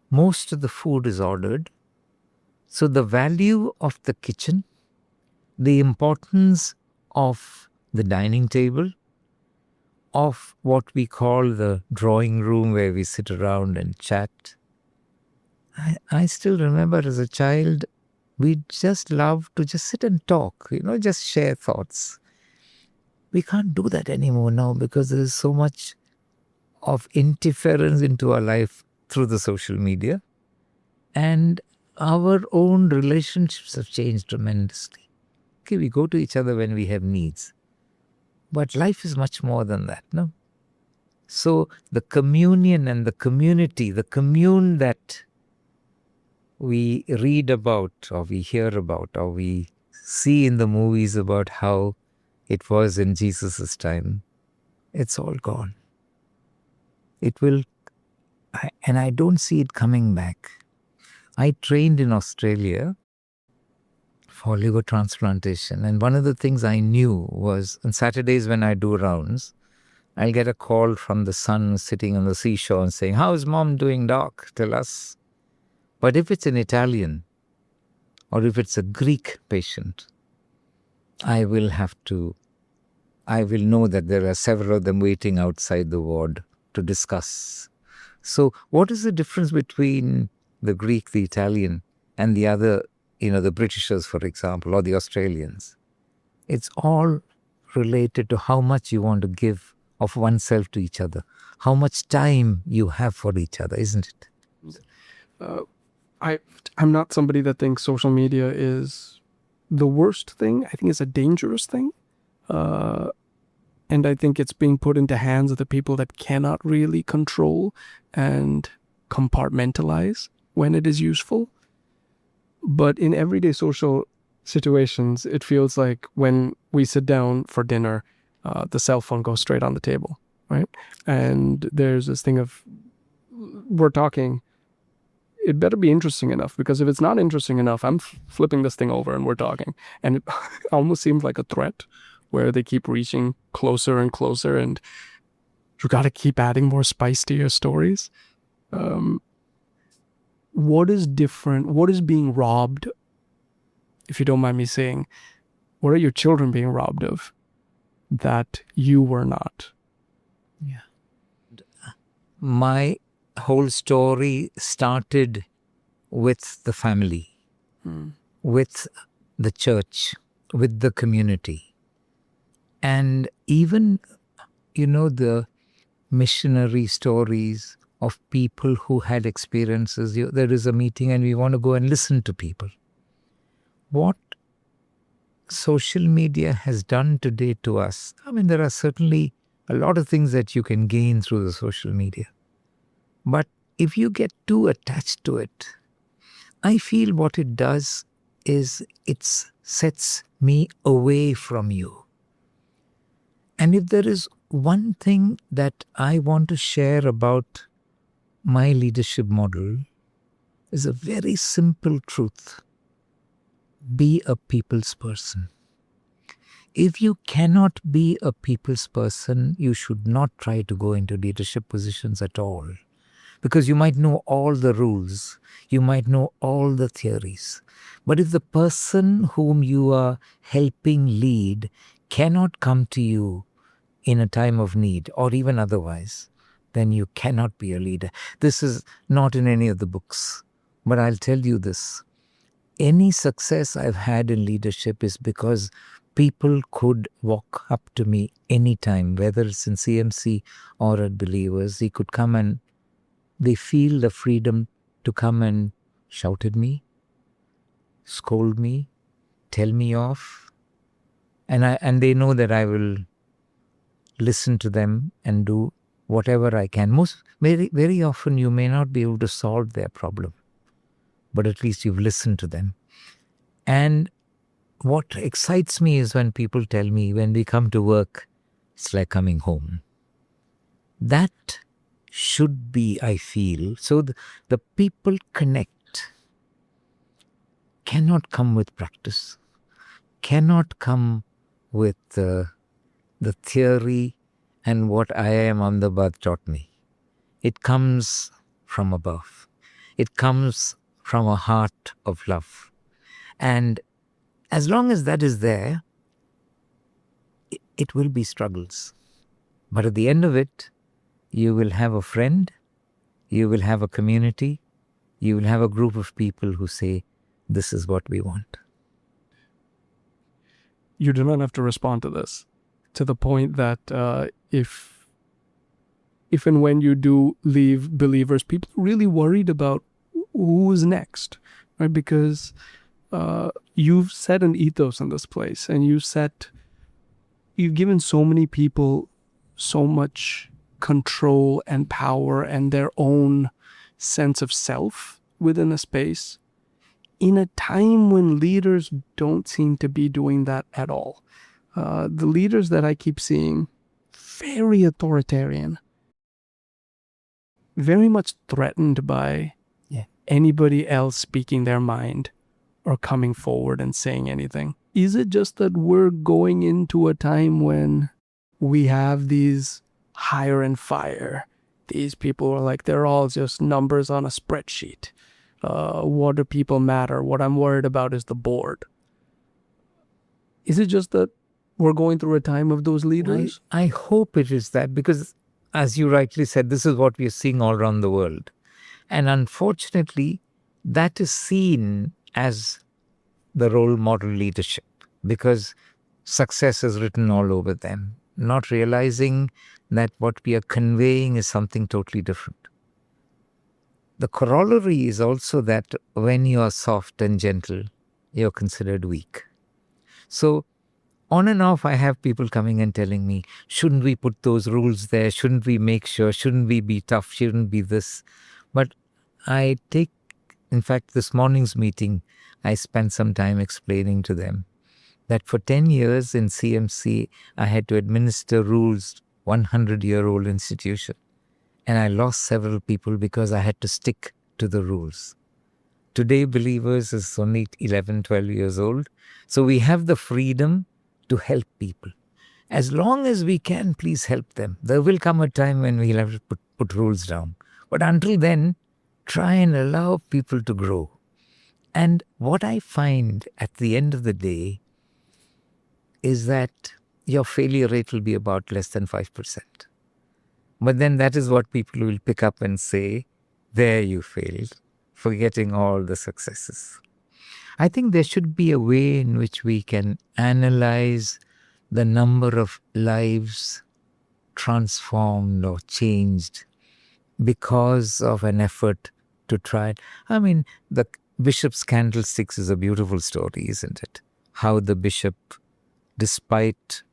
Most of the food is ordered. So the value of the kitchen, the importance of the dining table, of what we call the drawing room where we sit around and chat. I still remember as a child, we just loved to just sit and talk, just share thoughts. We can't do that anymore now because there is so much of interference into our life through the social media. And our own relationships have changed tremendously. Okay, we go to each other when we have needs. But life is much more than that, no? So the communion and the community, the commune that we read about or we hear about or we see in the movies about how it was in Jesus' time, it's all gone. It will, and I don't see it coming back. I trained in Australia for liver transplantation, and one of the things I knew was on Saturdays when I do rounds, I'll get a call from the son sitting on the seashore and saying, "How's mom doing, doc? Tell us." But if it's an Italian or if it's a Greek patient, I will know that there are several of them waiting outside the ward to discuss. So what is the difference between the Greek, the Italian, and the other, the Britishers, for example, or the Australians? It's all related to how much you want to give of oneself to each other, how much time you have for each other, isn't it? I'm not somebody that thinks social media is the worst thing. I think it's a dangerous thing. And I think it's being put into hands of the people that cannot really control and compartmentalize when it is useful. But in everyday social situations, it feels like when we sit down for dinner, the cell phone goes straight on the table, right? And there's this thing of, we're talking, it better be interesting enough, because if it's not interesting enough, I'm flipping this thing over and we're talking. And it almost seems like a threat, where they keep reaching closer and closer, and you got to keep adding more spice to your stories. What is different? What is being robbed, if you don't mind me saying? What are your children being robbed of that you were not? Yeah. My whole story started with the family, with the church, with the community. And even, the missionary stories of people who had experiences. There is a meeting and we want to go and listen to people. What social media has done today to us, there are certainly a lot of things that you can gain through the social media. But if you get too attached to it, I feel what it does is it sets me away from you. And if there is one thing that I want to share about my leadership model, is a very simple truth. Be a people's person. If you cannot be a people's person, you should not try to go into leadership positions at all. Because you might know all the rules, you might know all the theories. But if the person whom you are helping lead cannot come to you in a time of need, or even otherwise, then you cannot be a leader. This is not in any of the books, but I'll tell you this. Any success I've had in leadership is because people could walk up to me anytime, whether it's in CMC or at Believers. They could come and they feel the freedom to come and shout at me, scold me, tell me off, and they know that I will listen to them and do whatever I can. Very, very often you may not be able to solve their problem, but at least you've listened to them. And what excites me is when people tell me, when we come to work, it's like coming home. That should be, I feel. So the people connect cannot come with practice, cannot come with the theory and what Ayam Ahmedabad taught me. It comes from above. It comes from a heart of love. And as long as that is there, it will be struggles. But at the end of it, you will have a friend, you will have a community, you will have a group of people who say, this is what we want. You do not have to respond to this, to the point that if and when you do leave Believers, people are really worried about who's next, right? Because you've set an ethos in this place, and you've given so many people so much control and power and their own sense of self within a space, in a time when leaders don't seem to be doing that at all. The leaders that I keep seeing, very authoritarian, very much threatened by anybody else speaking their mind or coming forward and saying anything. Is it just that we're going into a time when we have these hire and fire? These people are like, they're all just numbers on a spreadsheet. What do people matter? What I'm worried about is the board. Is it just that we're going through a time of those leaders? I hope it is that, because as you rightly said, this is what we are seeing all around the world. And unfortunately, that is seen as the role model leadership, because success is written all over them. not realizing that what we are conveying is something totally different. The corollary is also that when you are soft and gentle, you're considered weak. So on and off, I have people coming and telling me, shouldn't we put those rules there? Shouldn't we make sure? Shouldn't we be tough? Shouldn't be this? But in fact, this morning's meeting, I spent some time explaining to them that for 10 years in CMC, I had to administer rules, 100-year-old institution. And I lost several people because I had to stick to the rules. Today, Believers is only 11, 12 years old. So we have the freedom to help people. As long as we can, please help them. There will come a time when we'll have to put rules down. But until then, try and allow people to grow. And what I find at the end of the day is that your failure rate will be about less than 5%. But then that is what people will pick up and say, there you failed, forgetting all the successes. I think there should be a way in which we can analyze the number of lives transformed or changed because of an effort to try it. I mean, the bishop's candlesticks is a beautiful story, isn't it? How the bishop, despite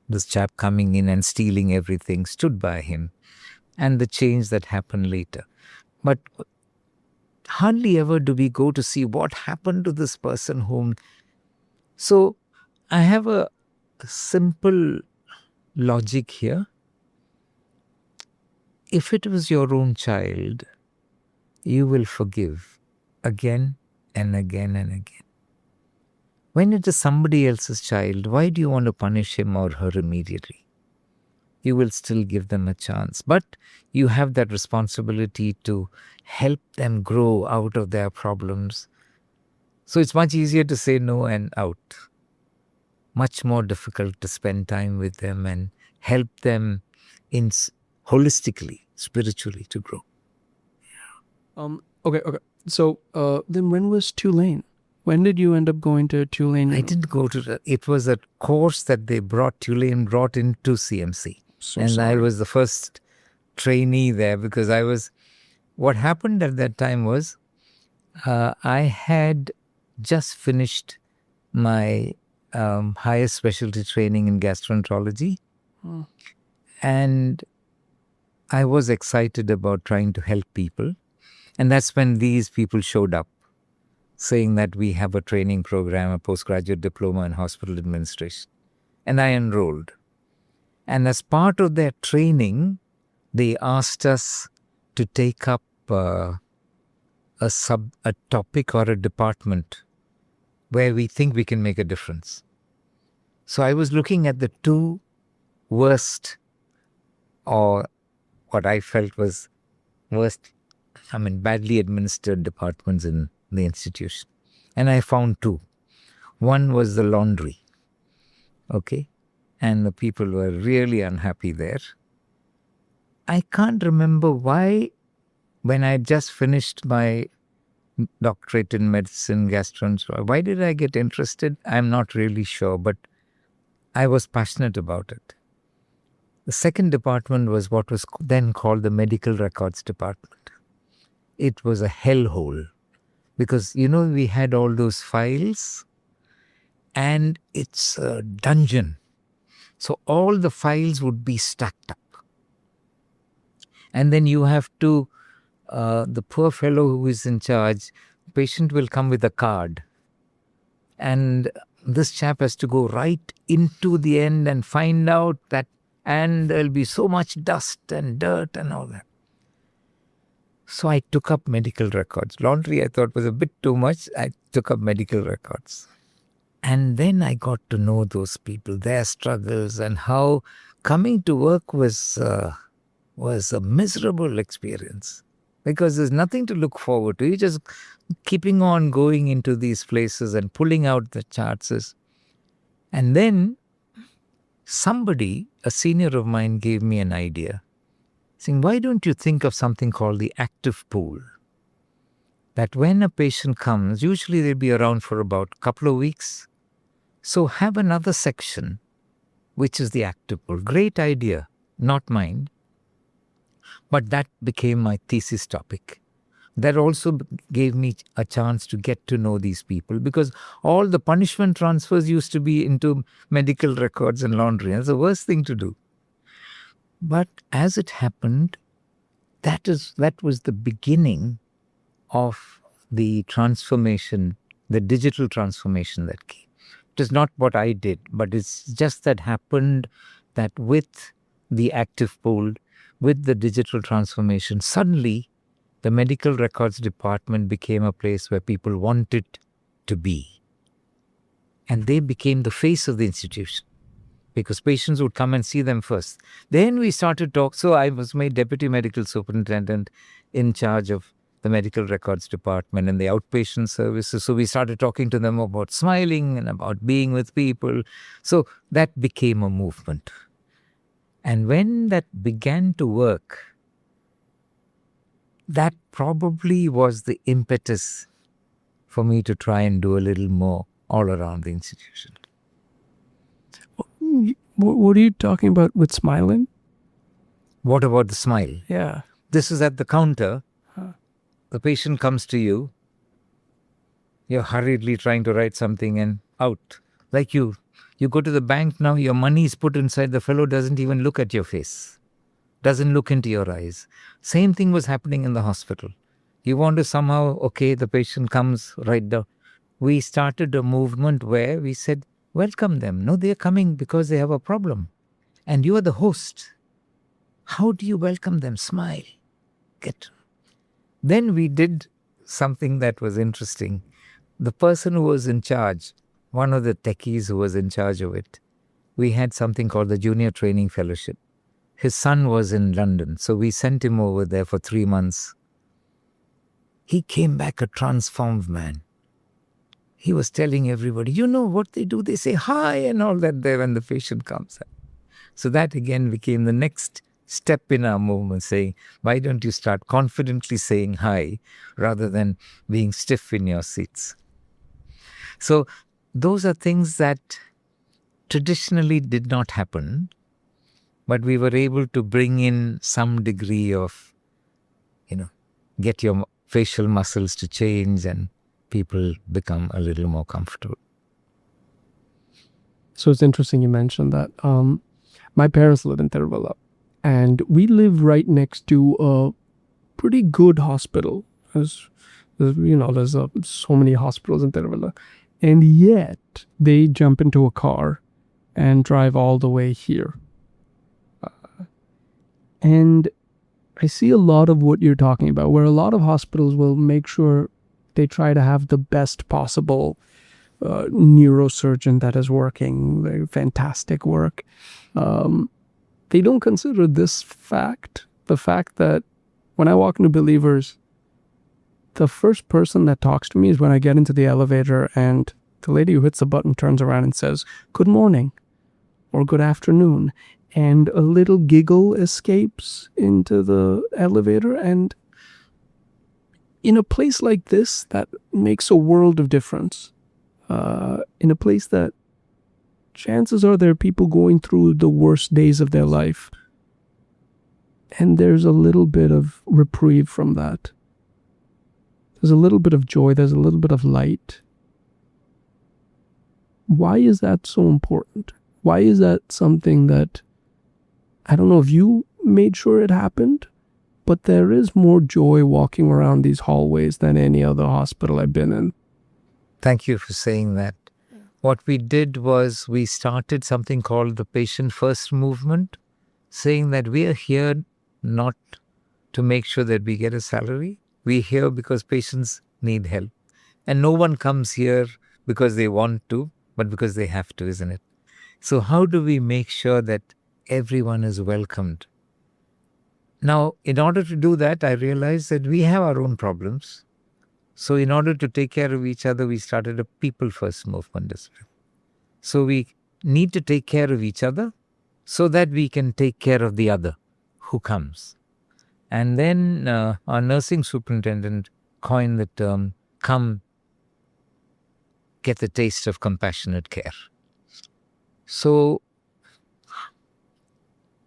this chap coming in and stealing everything, stood by him, and the change that happened later. But hardly ever do we go to see what happened to this person whom... So I have a simple logic here. If it was your own child, you will forgive again and again and again. When it is somebody else's child, why do you want to punish him or her immediately? You will still give them a chance. But you have that responsibility to help them grow out of their problems. So it's much easier to say no and out. Much more difficult to spend time with them and help them in holistically, spiritually to grow. Okay. So then when was Tulane? When did you end up going to Tulane? I didn't go to it was a course that Tulane brought into CMC. I was the first trainee there because what happened at that time was I had just finished my highest specialty training in gastroenterology. And I was excited about trying to help people. And that's when these people showed up, saying that we have a training program, a postgraduate diploma in hospital administration. And I enrolled. And as part of their training, they asked us to take up a topic or a department where we think we can make a difference. So I was looking at the two worst, or what I felt was worst, badly administered departments in the institution. And I found two. One was the laundry. Okay. And the people were really unhappy there. I can't remember why, when I just finished my doctorate in medicine, gastroenterology, why did I get interested? I'm not really sure, but I was passionate about it. The second department was what was then called the medical records department. It was a hellhole because, we had all those files and it's a dungeon. So all the files would be stacked up. And then you have to, the poor fellow who is in charge, patient will come with a card. And this chap has to go right into the end and find out that, and there'll be so much dust and dirt and all that. So I took up medical records. Laundry I thought was a bit too much. I took up medical records. And then I got to know those people, their struggles, and how coming to work was a miserable experience because there's nothing to look forward to. You're just keeping on going into these places and pulling out the charts. And then somebody, a senior of mine, gave me an idea, saying, why don't you think of something called the active pool? That when a patient comes, usually they'll be around for about a couple of weeks. So have another section which is the active pole. Great idea, not mine. But that became my thesis topic. That also gave me a chance to get to know these people, because all the punishment transfers used to be into medical records and laundry. That's the worst thing to do. But as it happened, that was the beginning of the transformation, the digital transformation that came. It is not what I did, but it's just that happened that with the active pool, with the digital transformation, suddenly the medical records department became a place where people wanted to be. And they became the face of the institution, because patients would come and see them first. Then we started talk. So I was made deputy medical superintendent in charge of the medical records department and the outpatient services. So we started talking to them about smiling and about being with people. So that became a movement. And when that began to work, that probably was the impetus for me to try and do a little more all around the institution. What are you talking about with smiling? What about the smile? Yeah. This is at the counter. The patient comes to you. You're hurriedly trying to write something and out. Like you go to the bank now, your money is put inside. The fellow doesn't even look at your face, doesn't look into your eyes. Same thing was happening in the hospital. You want to somehow, okay, the patient comes right down. We started a movement where we said, welcome them. No, they're coming because they have a problem. And you are the host. How do you welcome them? Smile. Then we did something that was interesting. The person who was in charge, one of the techies who was in charge of it, we had something called the Junior Training Fellowship. His son was in London, so we sent him over there for 3 months. He came back a transformed man. He was telling everybody, you know what they do? They say hi and all that there when the patient comes. So that again became the next step in our movement, saying, why don't you start confidently saying hi rather than being stiff in your seats? So those are things that traditionally did not happen, but we were able to bring in some degree of, get your facial muscles to change and people become a little more comfortable. So it's interesting you mentioned that. My parents live in Tiruvalla, and we live right next to a pretty good hospital. There's so many hospitals in Tiruvalla, and yet they jump into a car and drive all the way here. And I see a lot of what you're talking about, where a lot of hospitals will make sure they try to have the best possible neurosurgeon that is working, very fantastic work. They don't consider this fact, the fact that when I walk into Believers, the first person that talks to me is when I get into the elevator and the lady who hits the button turns around and says, good morning or good afternoon. And a little giggle escapes into the elevator. And in a place like this, that makes a world of difference. In a place that chances are there are people going through the worst days of their life. And there's a little bit of reprieve from that. There's a little bit of joy. There's a little bit of light. Why is that so important? Why is that something that, I don't know if you made sure it happened, but there is more joy walking around these hallways than any other hospital I've been in. Thank you for saying that. What we did was we started something called the Patient First movement, saying that we are here not to make sure that we get a salary. We're here because patients need help. And no one comes here because they want to, but because they have to, isn't it? So how do we make sure that everyone is welcomed? Now, in order to do that, I realized that we have our own problems. So in order to take care of each other, we started a people first movement as well. So we need to take care of each other so that we can take care of the other who comes. And then our nursing superintendent coined the term, come get the taste of compassionate care. So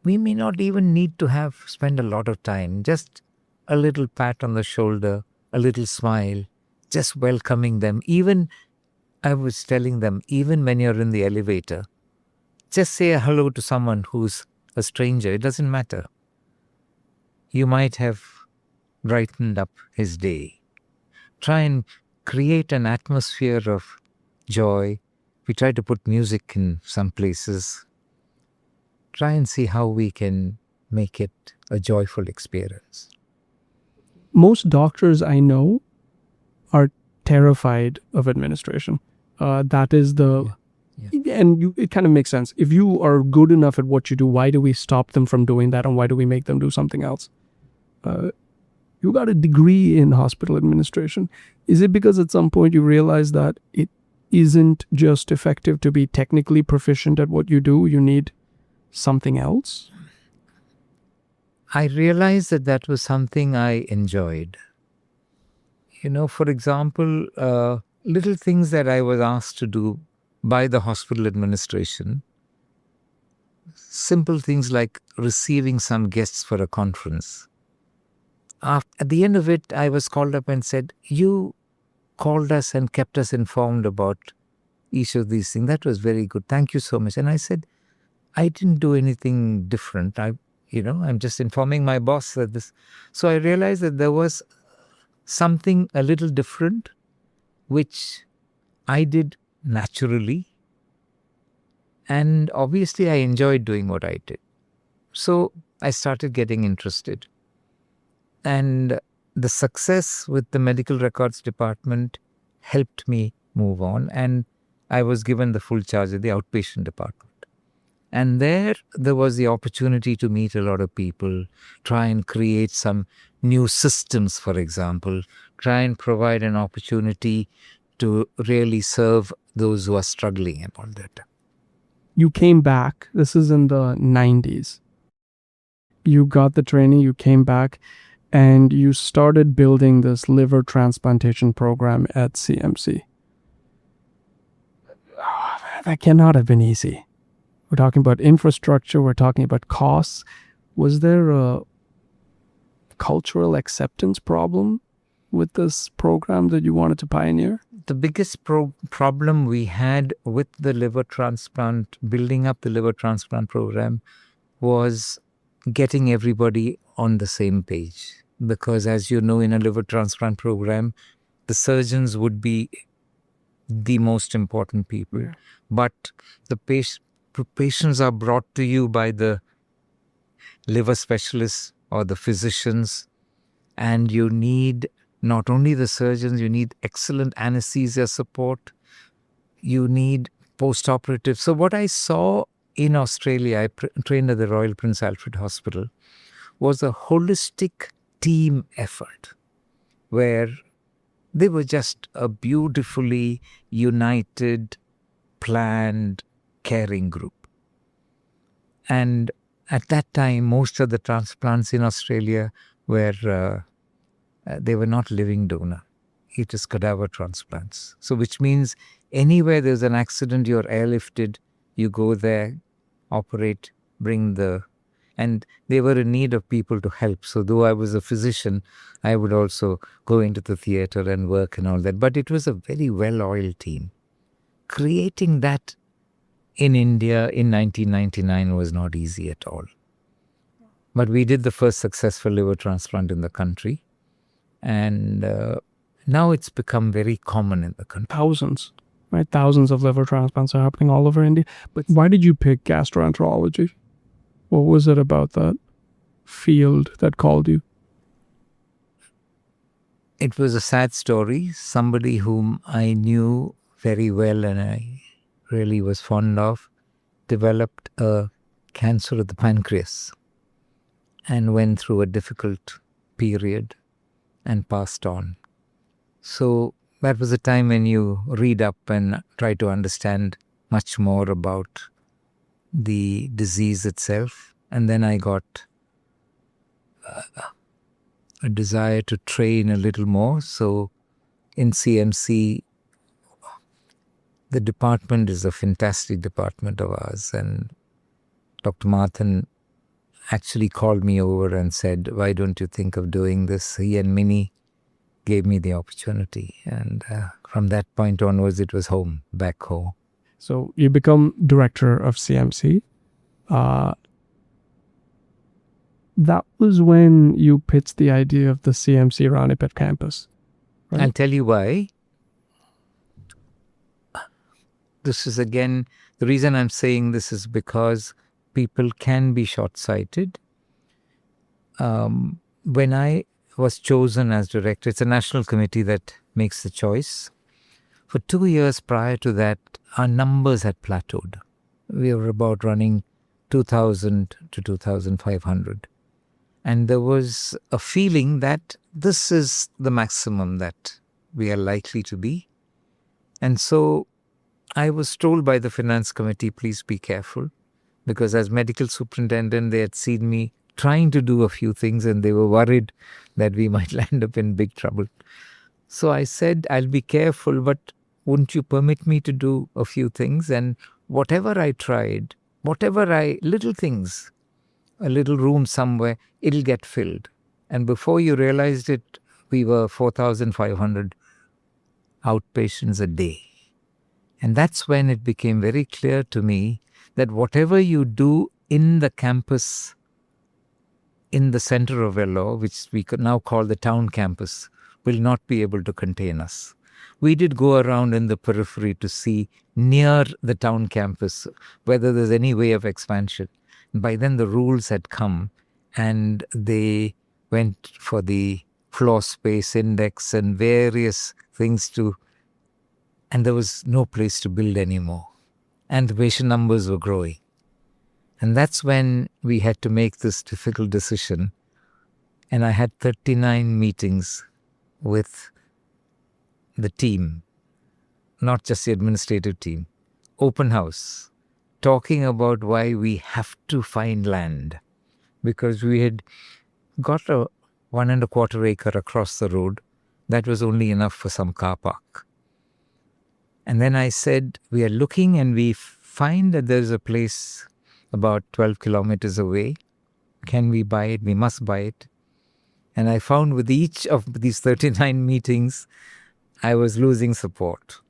we may not even need to spend a lot of time. Just a little pat on the shoulder, a little smile, just welcoming them. Even, I was telling them, even when you're in the elevator, just say a hello to someone who's a stranger. It doesn't matter. You might have brightened up his day. Try and create an atmosphere of joy. We try to put music in some places. Try and see how we can make it a joyful experience. Most doctors I know are terrified of administration. That is the... Yeah. And it kind of makes sense. If you are good enough at what you do, why do we stop them from doing that, and why do we make them do something else? You got a degree in hospital administration. Is it because at some point you realize that it isn't just effective to be technically proficient at what you do? You need something else? I realized that that was something I enjoyed. For example, little things that I was asked to do by the hospital administration. Simple things like receiving some guests for a conference. At the end of it, I was called up and said, "You called us and kept us informed about each of these things. That was very good. Thank you so much." And I said, "I didn't do anything different. I'm just informing my boss that this." So I realized that there was something a little different, which I did naturally. And obviously I enjoyed doing what I did. So I started getting interested. And the success with the medical records department helped me move on. And I was given the full charge of the outpatient department. And there was the opportunity to meet a lot of people, try and create some new systems, for example, try and provide an opportunity to really serve those who are struggling and all that. You came back. This is in the 90s. You got the training, you came back, and you started building this liver transplantation program at CMC. That cannot have been easy. We're talking about infrastructure, we're talking about costs. Was there a cultural acceptance problem with this program that you wanted to pioneer? The biggest problem we had with the liver transplant, building up the liver transplant program, was getting everybody on the same page. Because as you know, in a liver transplant program, the surgeons would be the most important people. Yeah. But the patients are brought to you by the liver specialists or the physicians, and you need not only the surgeons, you need excellent anesthesia support, you need post-operative. So what I saw in Australia, I trained at the Royal Prince Alfred Hospital, was a holistic team effort where they were just a beautifully united, planned, caring group. And at that time, most of the transplants in Australia were they were not living donor. It is cadaver transplants. So which means anywhere there's an accident, you're airlifted, you go there, operate, and they were in need of people to help. So though I was a physician, I would also go into the theater and work and all that. But it was a very well-oiled team. Creating that in India in 1999 was not easy at all. But we did the first successful liver transplant in the country. And now it's become very common in the country. Thousands, right? Thousands of liver transplants are happening all over India. But why did you pick gastroenterology? What was it about that field that called you? It was a sad story. Somebody whom I knew very well and I really was fond of developed a cancer of the pancreas and went through a difficult period and passed on. So that was a time when you read up and try to understand much more about the disease itself. And then I got a desire to train a little more. So in CMC, the department is a fantastic department of ours. And Dr. Martin actually called me over and said, why don't you think of doing this? He and Minnie gave me the opportunity. And from that point onwards, it was home, back home. So you become director of CMC. That was when you pitched the idea of the CMC Ranipet campus. Right? I'll tell you why. This is again, the reason I'm saying this is because people can be short-sighted. When I was chosen as director, it's a national committee that makes the choice. For 2 years prior to that, our numbers had plateaued. We were about running 2,000 to 2,500. And there was a feeling that this is the maximum that we are likely to be. And so I was told by the finance committee, please be careful, because as medical superintendent, they had seen me trying to do a few things and they were worried that we might land up in big trouble. So I said, I'll be careful, but wouldn't you permit me to do a few things? And whatever I tried, little things, a little room somewhere, it'll get filled. And before you realized it, we were 4,500 outpatients a day. And that's when it became very clear to me that whatever you do in the campus, in the center of Vellore, which we could now call the town campus, will not be able to contain us. We did go around in the periphery to see near the town campus whether there's any way of expansion. By then the rules had come and they went for the floor space index and various things and there was no place to build anymore. And the patient numbers were growing. And that's when we had to make this difficult decision. And I had 39 meetings with the team, not just the administrative team, open house, talking about why we have to find land, because we had got a 1.25 acre across the road. That was only enough for some car park. And then I said, we are looking and we find that there's a place about 12 kilometers away. Can we buy it? We must buy it. And I found with each of these 39 meetings, I was losing support.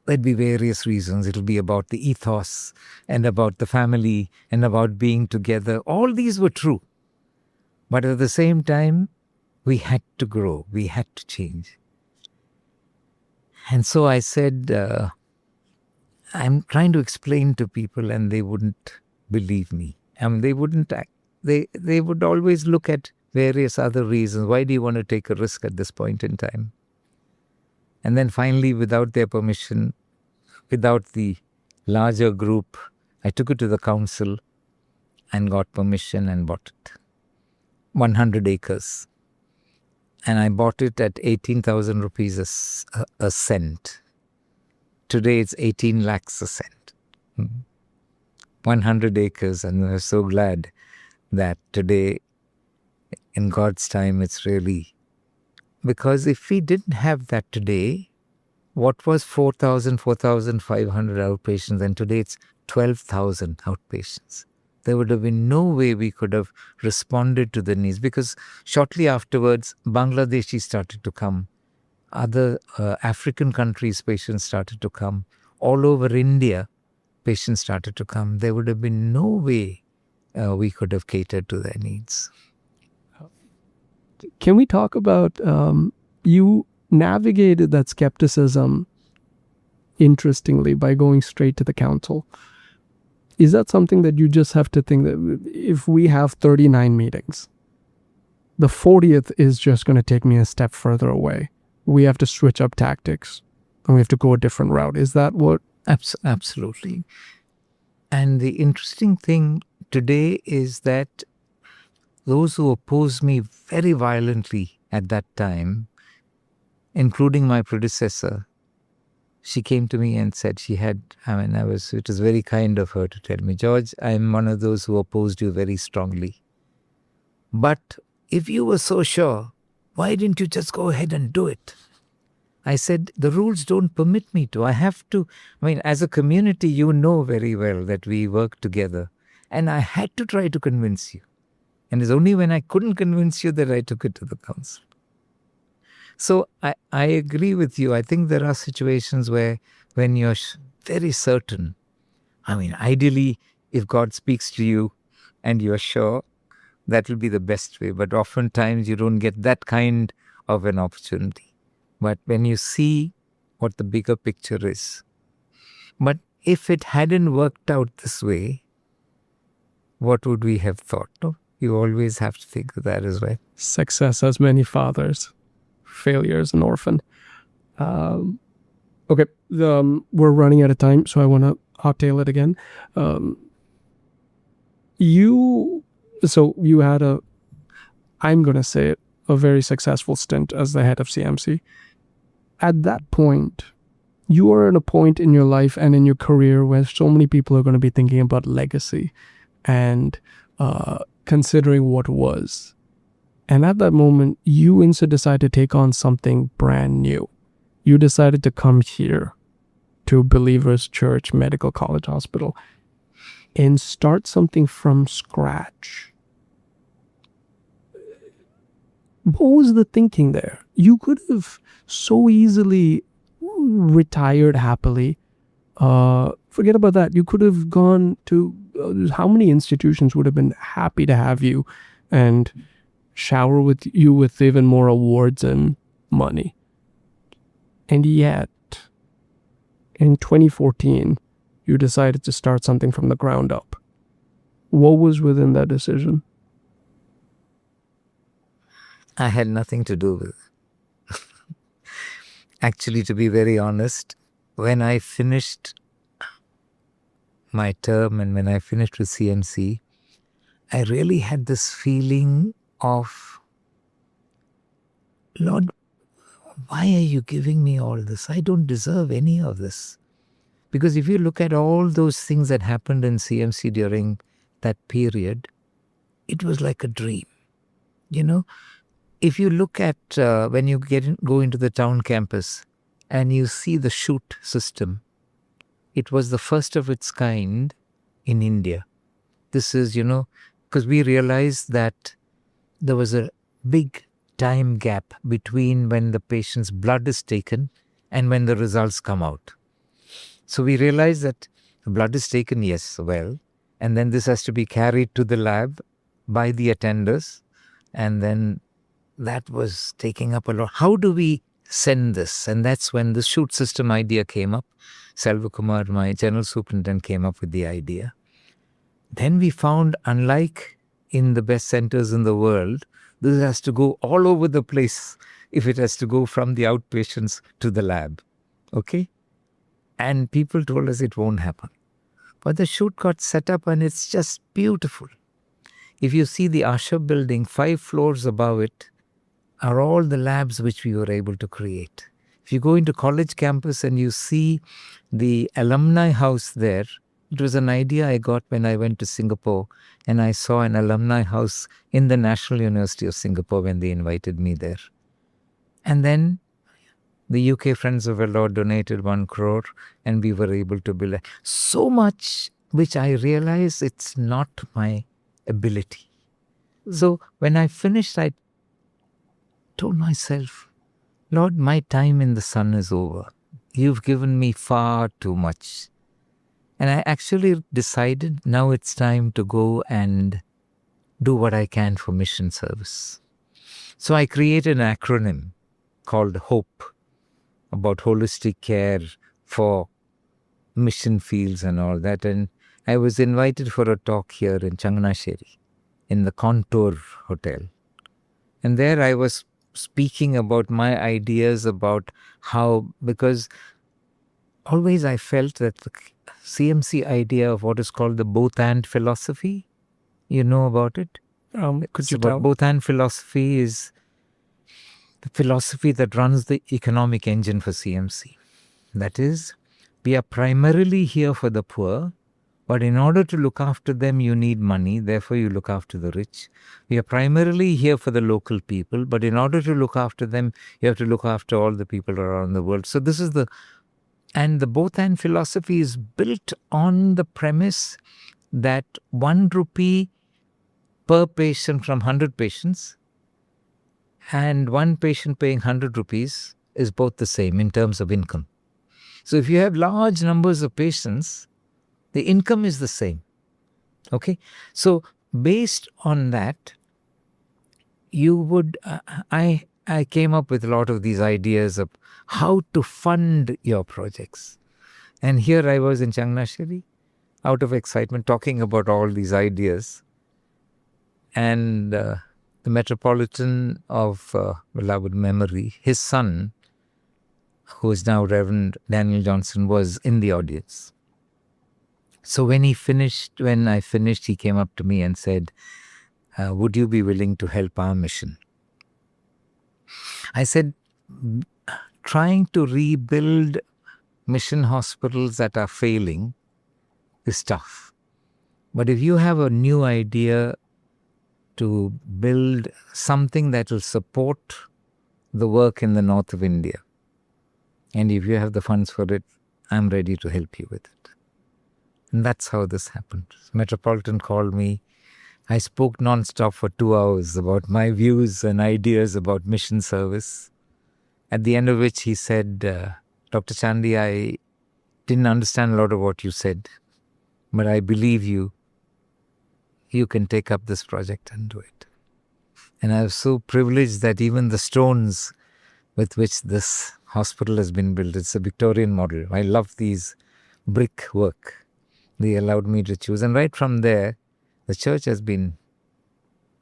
There'd be various reasons. It'll be about the ethos and about the family and about being together. All these were true. But at the same time, we had to grow. We had to change. And so I said, I'm trying to explain to people and they wouldn't believe me. They wouldn't act. They would always look at various other reasons. Why do you want to take a risk at this point in time? And then finally, without their permission, without the larger group, I took it to the council and got permission and bought it. 100 acres. And I bought it at 18,000 rupees a cent. Today it's 18 lakhs a cent. 100 acres, and I'm so glad that today, in God's time, it's really... Because if we didn't have that today, what was 4,000, 4,500 outpatients, and today it's 12,000 outpatients. There would have been no way we could have responded to the needs, because shortly afterwards, Bangladeshi started to come. Other African countries, patients started to come. All over India, patients started to come. There would have been no way we could have catered to their needs. Can we talk about, you navigated that skepticism interestingly by going straight to the council. Is that something that you just have to think that if we have 39 meetings, the 40th is just going to take me a step further away? We have to switch up tactics and we have to go a different route. Is that what? Absolutely. And the interesting thing today is that those who opposed me very violently at that time, including my predecessor, she came to me and said it was very kind of her to tell me, George, I'm one of those who opposed you very strongly. But if you were so sure, why didn't you just go ahead and do it? I said, the rules don't permit me to. I have to. As a community, you know very well that we work together. And I had to try to convince you. And it's only when I couldn't convince you that I took it to the council. So I agree with you. I think there are situations where when you're very certain, I mean, ideally, if God speaks to you and you're sure, that will be the best way. But oftentimes you don't get that kind of an opportunity. But when you see what the bigger picture is. But if it hadn't worked out this way, what would we have thought? No? You always have to think of that as well. Success has many fathers. Failure is an orphan. Okay, we're running out of time, so I want to hot-tail it again. You had I'm going to say it, a very successful stint as the head of CMC. At that point, you are at a point in your life and in your career where so many people are going to be thinking about legacy and considering what was. And at that moment, you instead decided to take on something brand new. You decided to come here to Believers Church Medical College Hospital and start something from scratch. What was the thinking there? You could have so easily retired happily. Forget about that. You could have gone to how many institutions would have been happy to have you and shower with you with even more awards and money. And yet, in 2014, you decided to start something from the ground up. What was within that decision? I had nothing to do with it. Actually, to be very honest, when I finished my term and when I finished with CMC, I really had this feeling of, Lord, why are you giving me all this? I don't deserve any of this. Because if you look at all those things that happened in CMC during that period, it was like a dream. You know, if you look at when you go into the town campus and you see the chute system, it was the first of its kind in India. This is, because we realized that there was a big time gap between when the patient's blood is taken and when the results come out. So we realized that the blood is taken, yes, well, and then this has to be carried to the lab by the attenders, and then that was taking up a lot. How do we send this? And that's when the chute system idea came up. Selva Kumar, my general superintendent, came up with the idea. Then we found, unlike in the best centers in the world, this has to go all over the place if it has to go from the outpatients to the lab. Okay? And people told us it won't happen. But the chute got set up and it's just beautiful. If you see the Asha building, 5 floors above it are all the labs which we were able to create. If you go into college campus and you see the alumni house there, it was an idea I got when I went to Singapore and I saw an alumni house in the National University of Singapore when they invited me there. And then the UK Friends of the Lord donated 1 crore and we were able to build so much which I realized it's not my ability. So when I finished, I told myself, Lord, my time in the sun is over. You've given me far too much. And I actually decided now it's time to go and do what I can for mission service. So I created an acronym called HOPE, about holistic care for mission fields and all that. And I was invited for a talk here in Changanasheri in the Contour Hotel. And there I was speaking about my ideas about how, because always I felt that the CMC idea of what is called the both-and philosophy, you know about it? Could you tell? Both-and philosophy is the philosophy that runs the economic engine for CMC. That is, we are primarily here for the poor, but in order to look after them, you need money. Therefore, you look after the rich. We are primarily here for the local people, but in order to look after them, you have to look after all the people around the world. So this is the both-and philosophy is built on the premise that 1 rupee per patient from 100 patients and one patient paying 100 rupees is both the same in terms of income. So if you have large numbers of patients, the income is the same. Okay? So based on that, you would, I came up with a lot of these ideas of how to fund your projects. And here I was in Changnasheri, out of excitement, talking about all these ideas. And the Metropolitan of beloved memory, his son, who is now Reverend Daniel Johnson, was in the audience. So when I finished, he came up to me and said, would you be willing to help our mission? I said, trying to rebuild mission hospitals that are failing is tough. But if you have a new idea to build something that will support the work in the north of India, and if you have the funds for it, I'm ready to help you with it. And that's how this happened. Metropolitan called me. I spoke non-stop for 2 hours about my views and ideas about mission service. At the end of which he said, Dr. Chandy, I didn't understand a lot of what you said, but I believe you. You can take up this project and do it. And I was so privileged that even the stones with which this hospital has been built, it's a Victorian model. I love these brick work. They allowed me to choose. And right from there, the church has been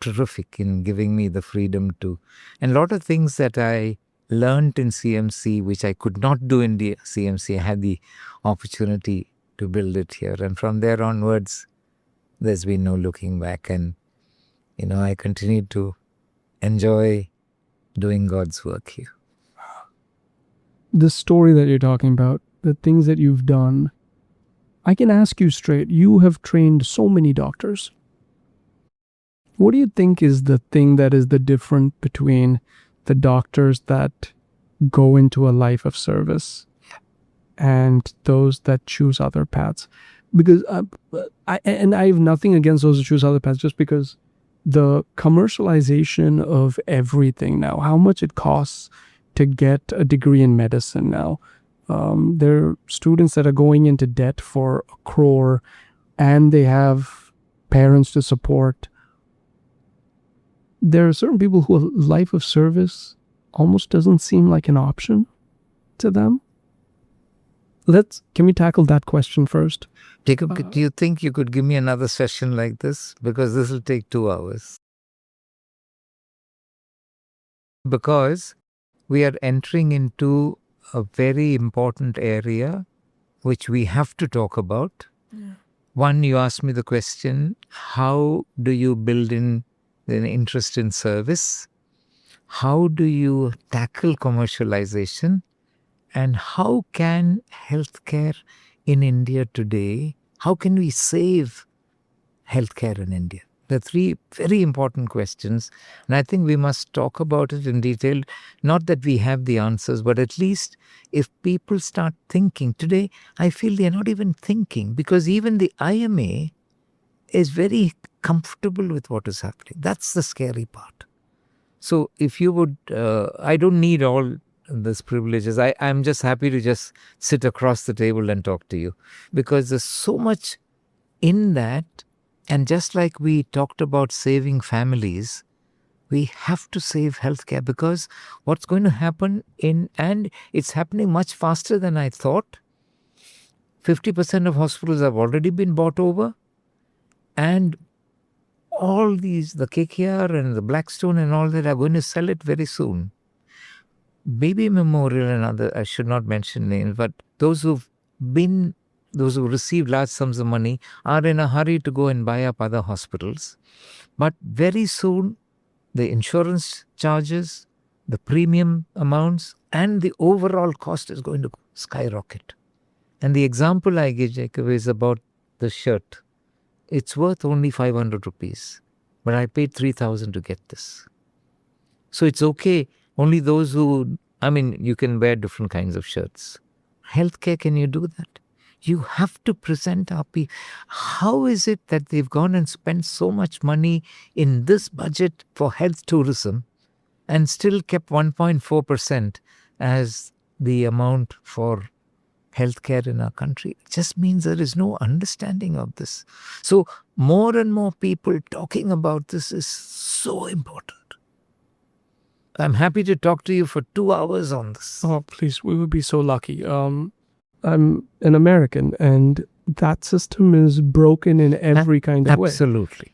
terrific in giving me the freedom to. And a lot of things that I learned in CMC, which I could not do in the CMC, I had the opportunity to build it here. And from there onwards, there's been no looking back. And, I continue to enjoy doing God's work here. The story that you're talking about, the things that you've done, I can ask you straight, you have trained so many doctors. What do you think is the thing that is the difference between the doctors that go into a life of service and those that choose other paths? Because I have nothing against those who choose other paths, just because the commercialization of everything now, how much it costs to get a degree in medicine now. There are students that are going into debt for 1 crore and they have parents to support. There are certain people who a life of service almost doesn't seem like an option to them. Can we tackle that question first? Jacob, do you think you could give me another session like this? Because this will take 2 hours. Because we are entering into a very important area which we have to talk about. Yeah. One, you asked me the question, how do you build in an interest in service? How do you tackle commercialization? And how can healthcare in India today, how can we save healthcare in India? The 3 very important questions, and I think we must talk about it in detail. Not that we have the answers, but at least if people start thinking today, I feel they're not even thinking, because even the IMA is very comfortable with what is happening. That's the scary part. So if you would, I don't need all these privileges. I'm just happy to just sit across the table and talk to you, because there's so much in that. And just like we talked about saving families, we have to save healthcare, because what's going to happen and it's happening much faster than I thought. 50% of hospitals have already been bought over, and all these, the KKR and the Blackstone and all that, are going to sell it very soon. Baby Memorial and other, I should not mention names, but those who received large sums of money are in a hurry to go and buy up other hospitals. But very soon, the insurance charges, the premium amounts, and the overall cost is going to skyrocket. And the example I give, Jacob, is about the shirt. It's worth only 500 rupees, but I paid 3,000 to get this. So it's okay. Only those who, you can wear different kinds of shirts. Healthcare, can you do that? You have to present our people. How is it that they've gone and spent so much money in this budget for health tourism and still kept 1.4% as the amount for healthcare in our country? It just means there is no understanding of this. So more and more people talking about this is so important. I'm happy to talk to you for 2 hours on this. Oh, please, we would be so lucky. I'm an American, and that system is broken in every kind of way. Absolutely.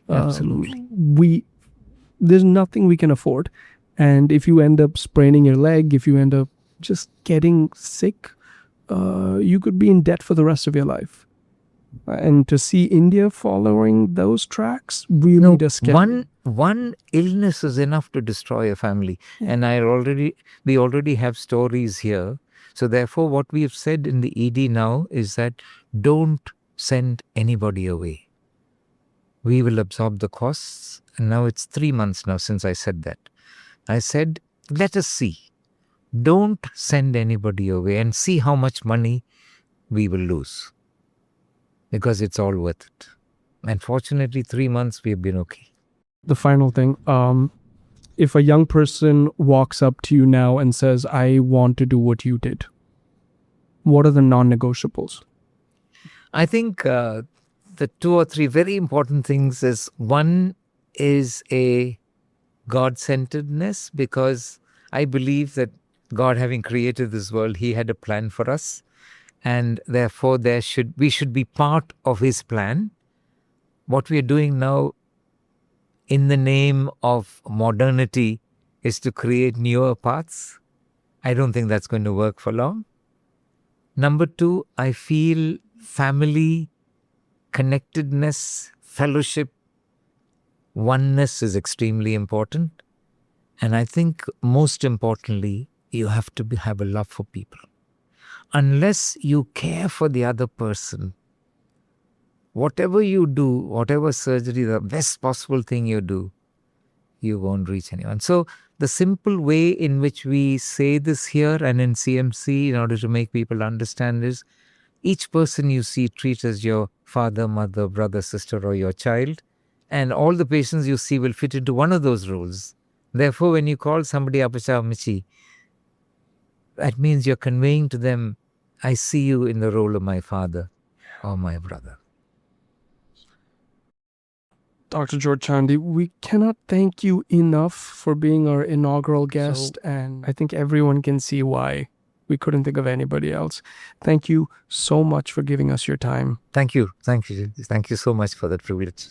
There's nothing we can afford. And if you end up spraining your leg, if you end up just getting sick, you could be in debt for the rest of your life. And to see India following those tracks really does scare me. One illness is enough to destroy a family. And we already have stories here. So therefore, what we have said in the ED now is that don't send anybody away. We will absorb the costs. And now it's 3 months now since I said that. I said, let us see. Don't send anybody away and see how much money we will lose. Because it's all worth it. And fortunately, 3 months we have been okay. The final thing, if a young person walks up to you now and says, I want to do what you did, what are the non-negotiables? I think the 2 or 3 very important things is, one is a God-centeredness, because I believe that God, having created this world, He had a plan for us. And therefore we should be part of His plan. What we are doing now in the name of modernity is to create newer paths. I don't think that's going to work for long. Number 2, I feel family, connectedness, fellowship, oneness is extremely important. And I think most importantly, you have to have a love for people. Unless you care for the other person, whatever you do, whatever surgery, the best possible thing you do, you won't reach anyone. So the simple way in which we say this here and in CMC in order to make people understand is, each person you see treat as your father, mother, brother, sister, or your child. And all the patients you see will fit into one of those roles. Therefore, when you call somebody Apacha Michi, that means you're conveying to them, I see you in the role of my father or my brother. Dr. George Chandy, we cannot thank you enough for being our inaugural guest, and I think everyone can see why we couldn't think of anybody else. Thank you so much for giving us your time. Thank you. Thank you. Thank you so much for that privilege.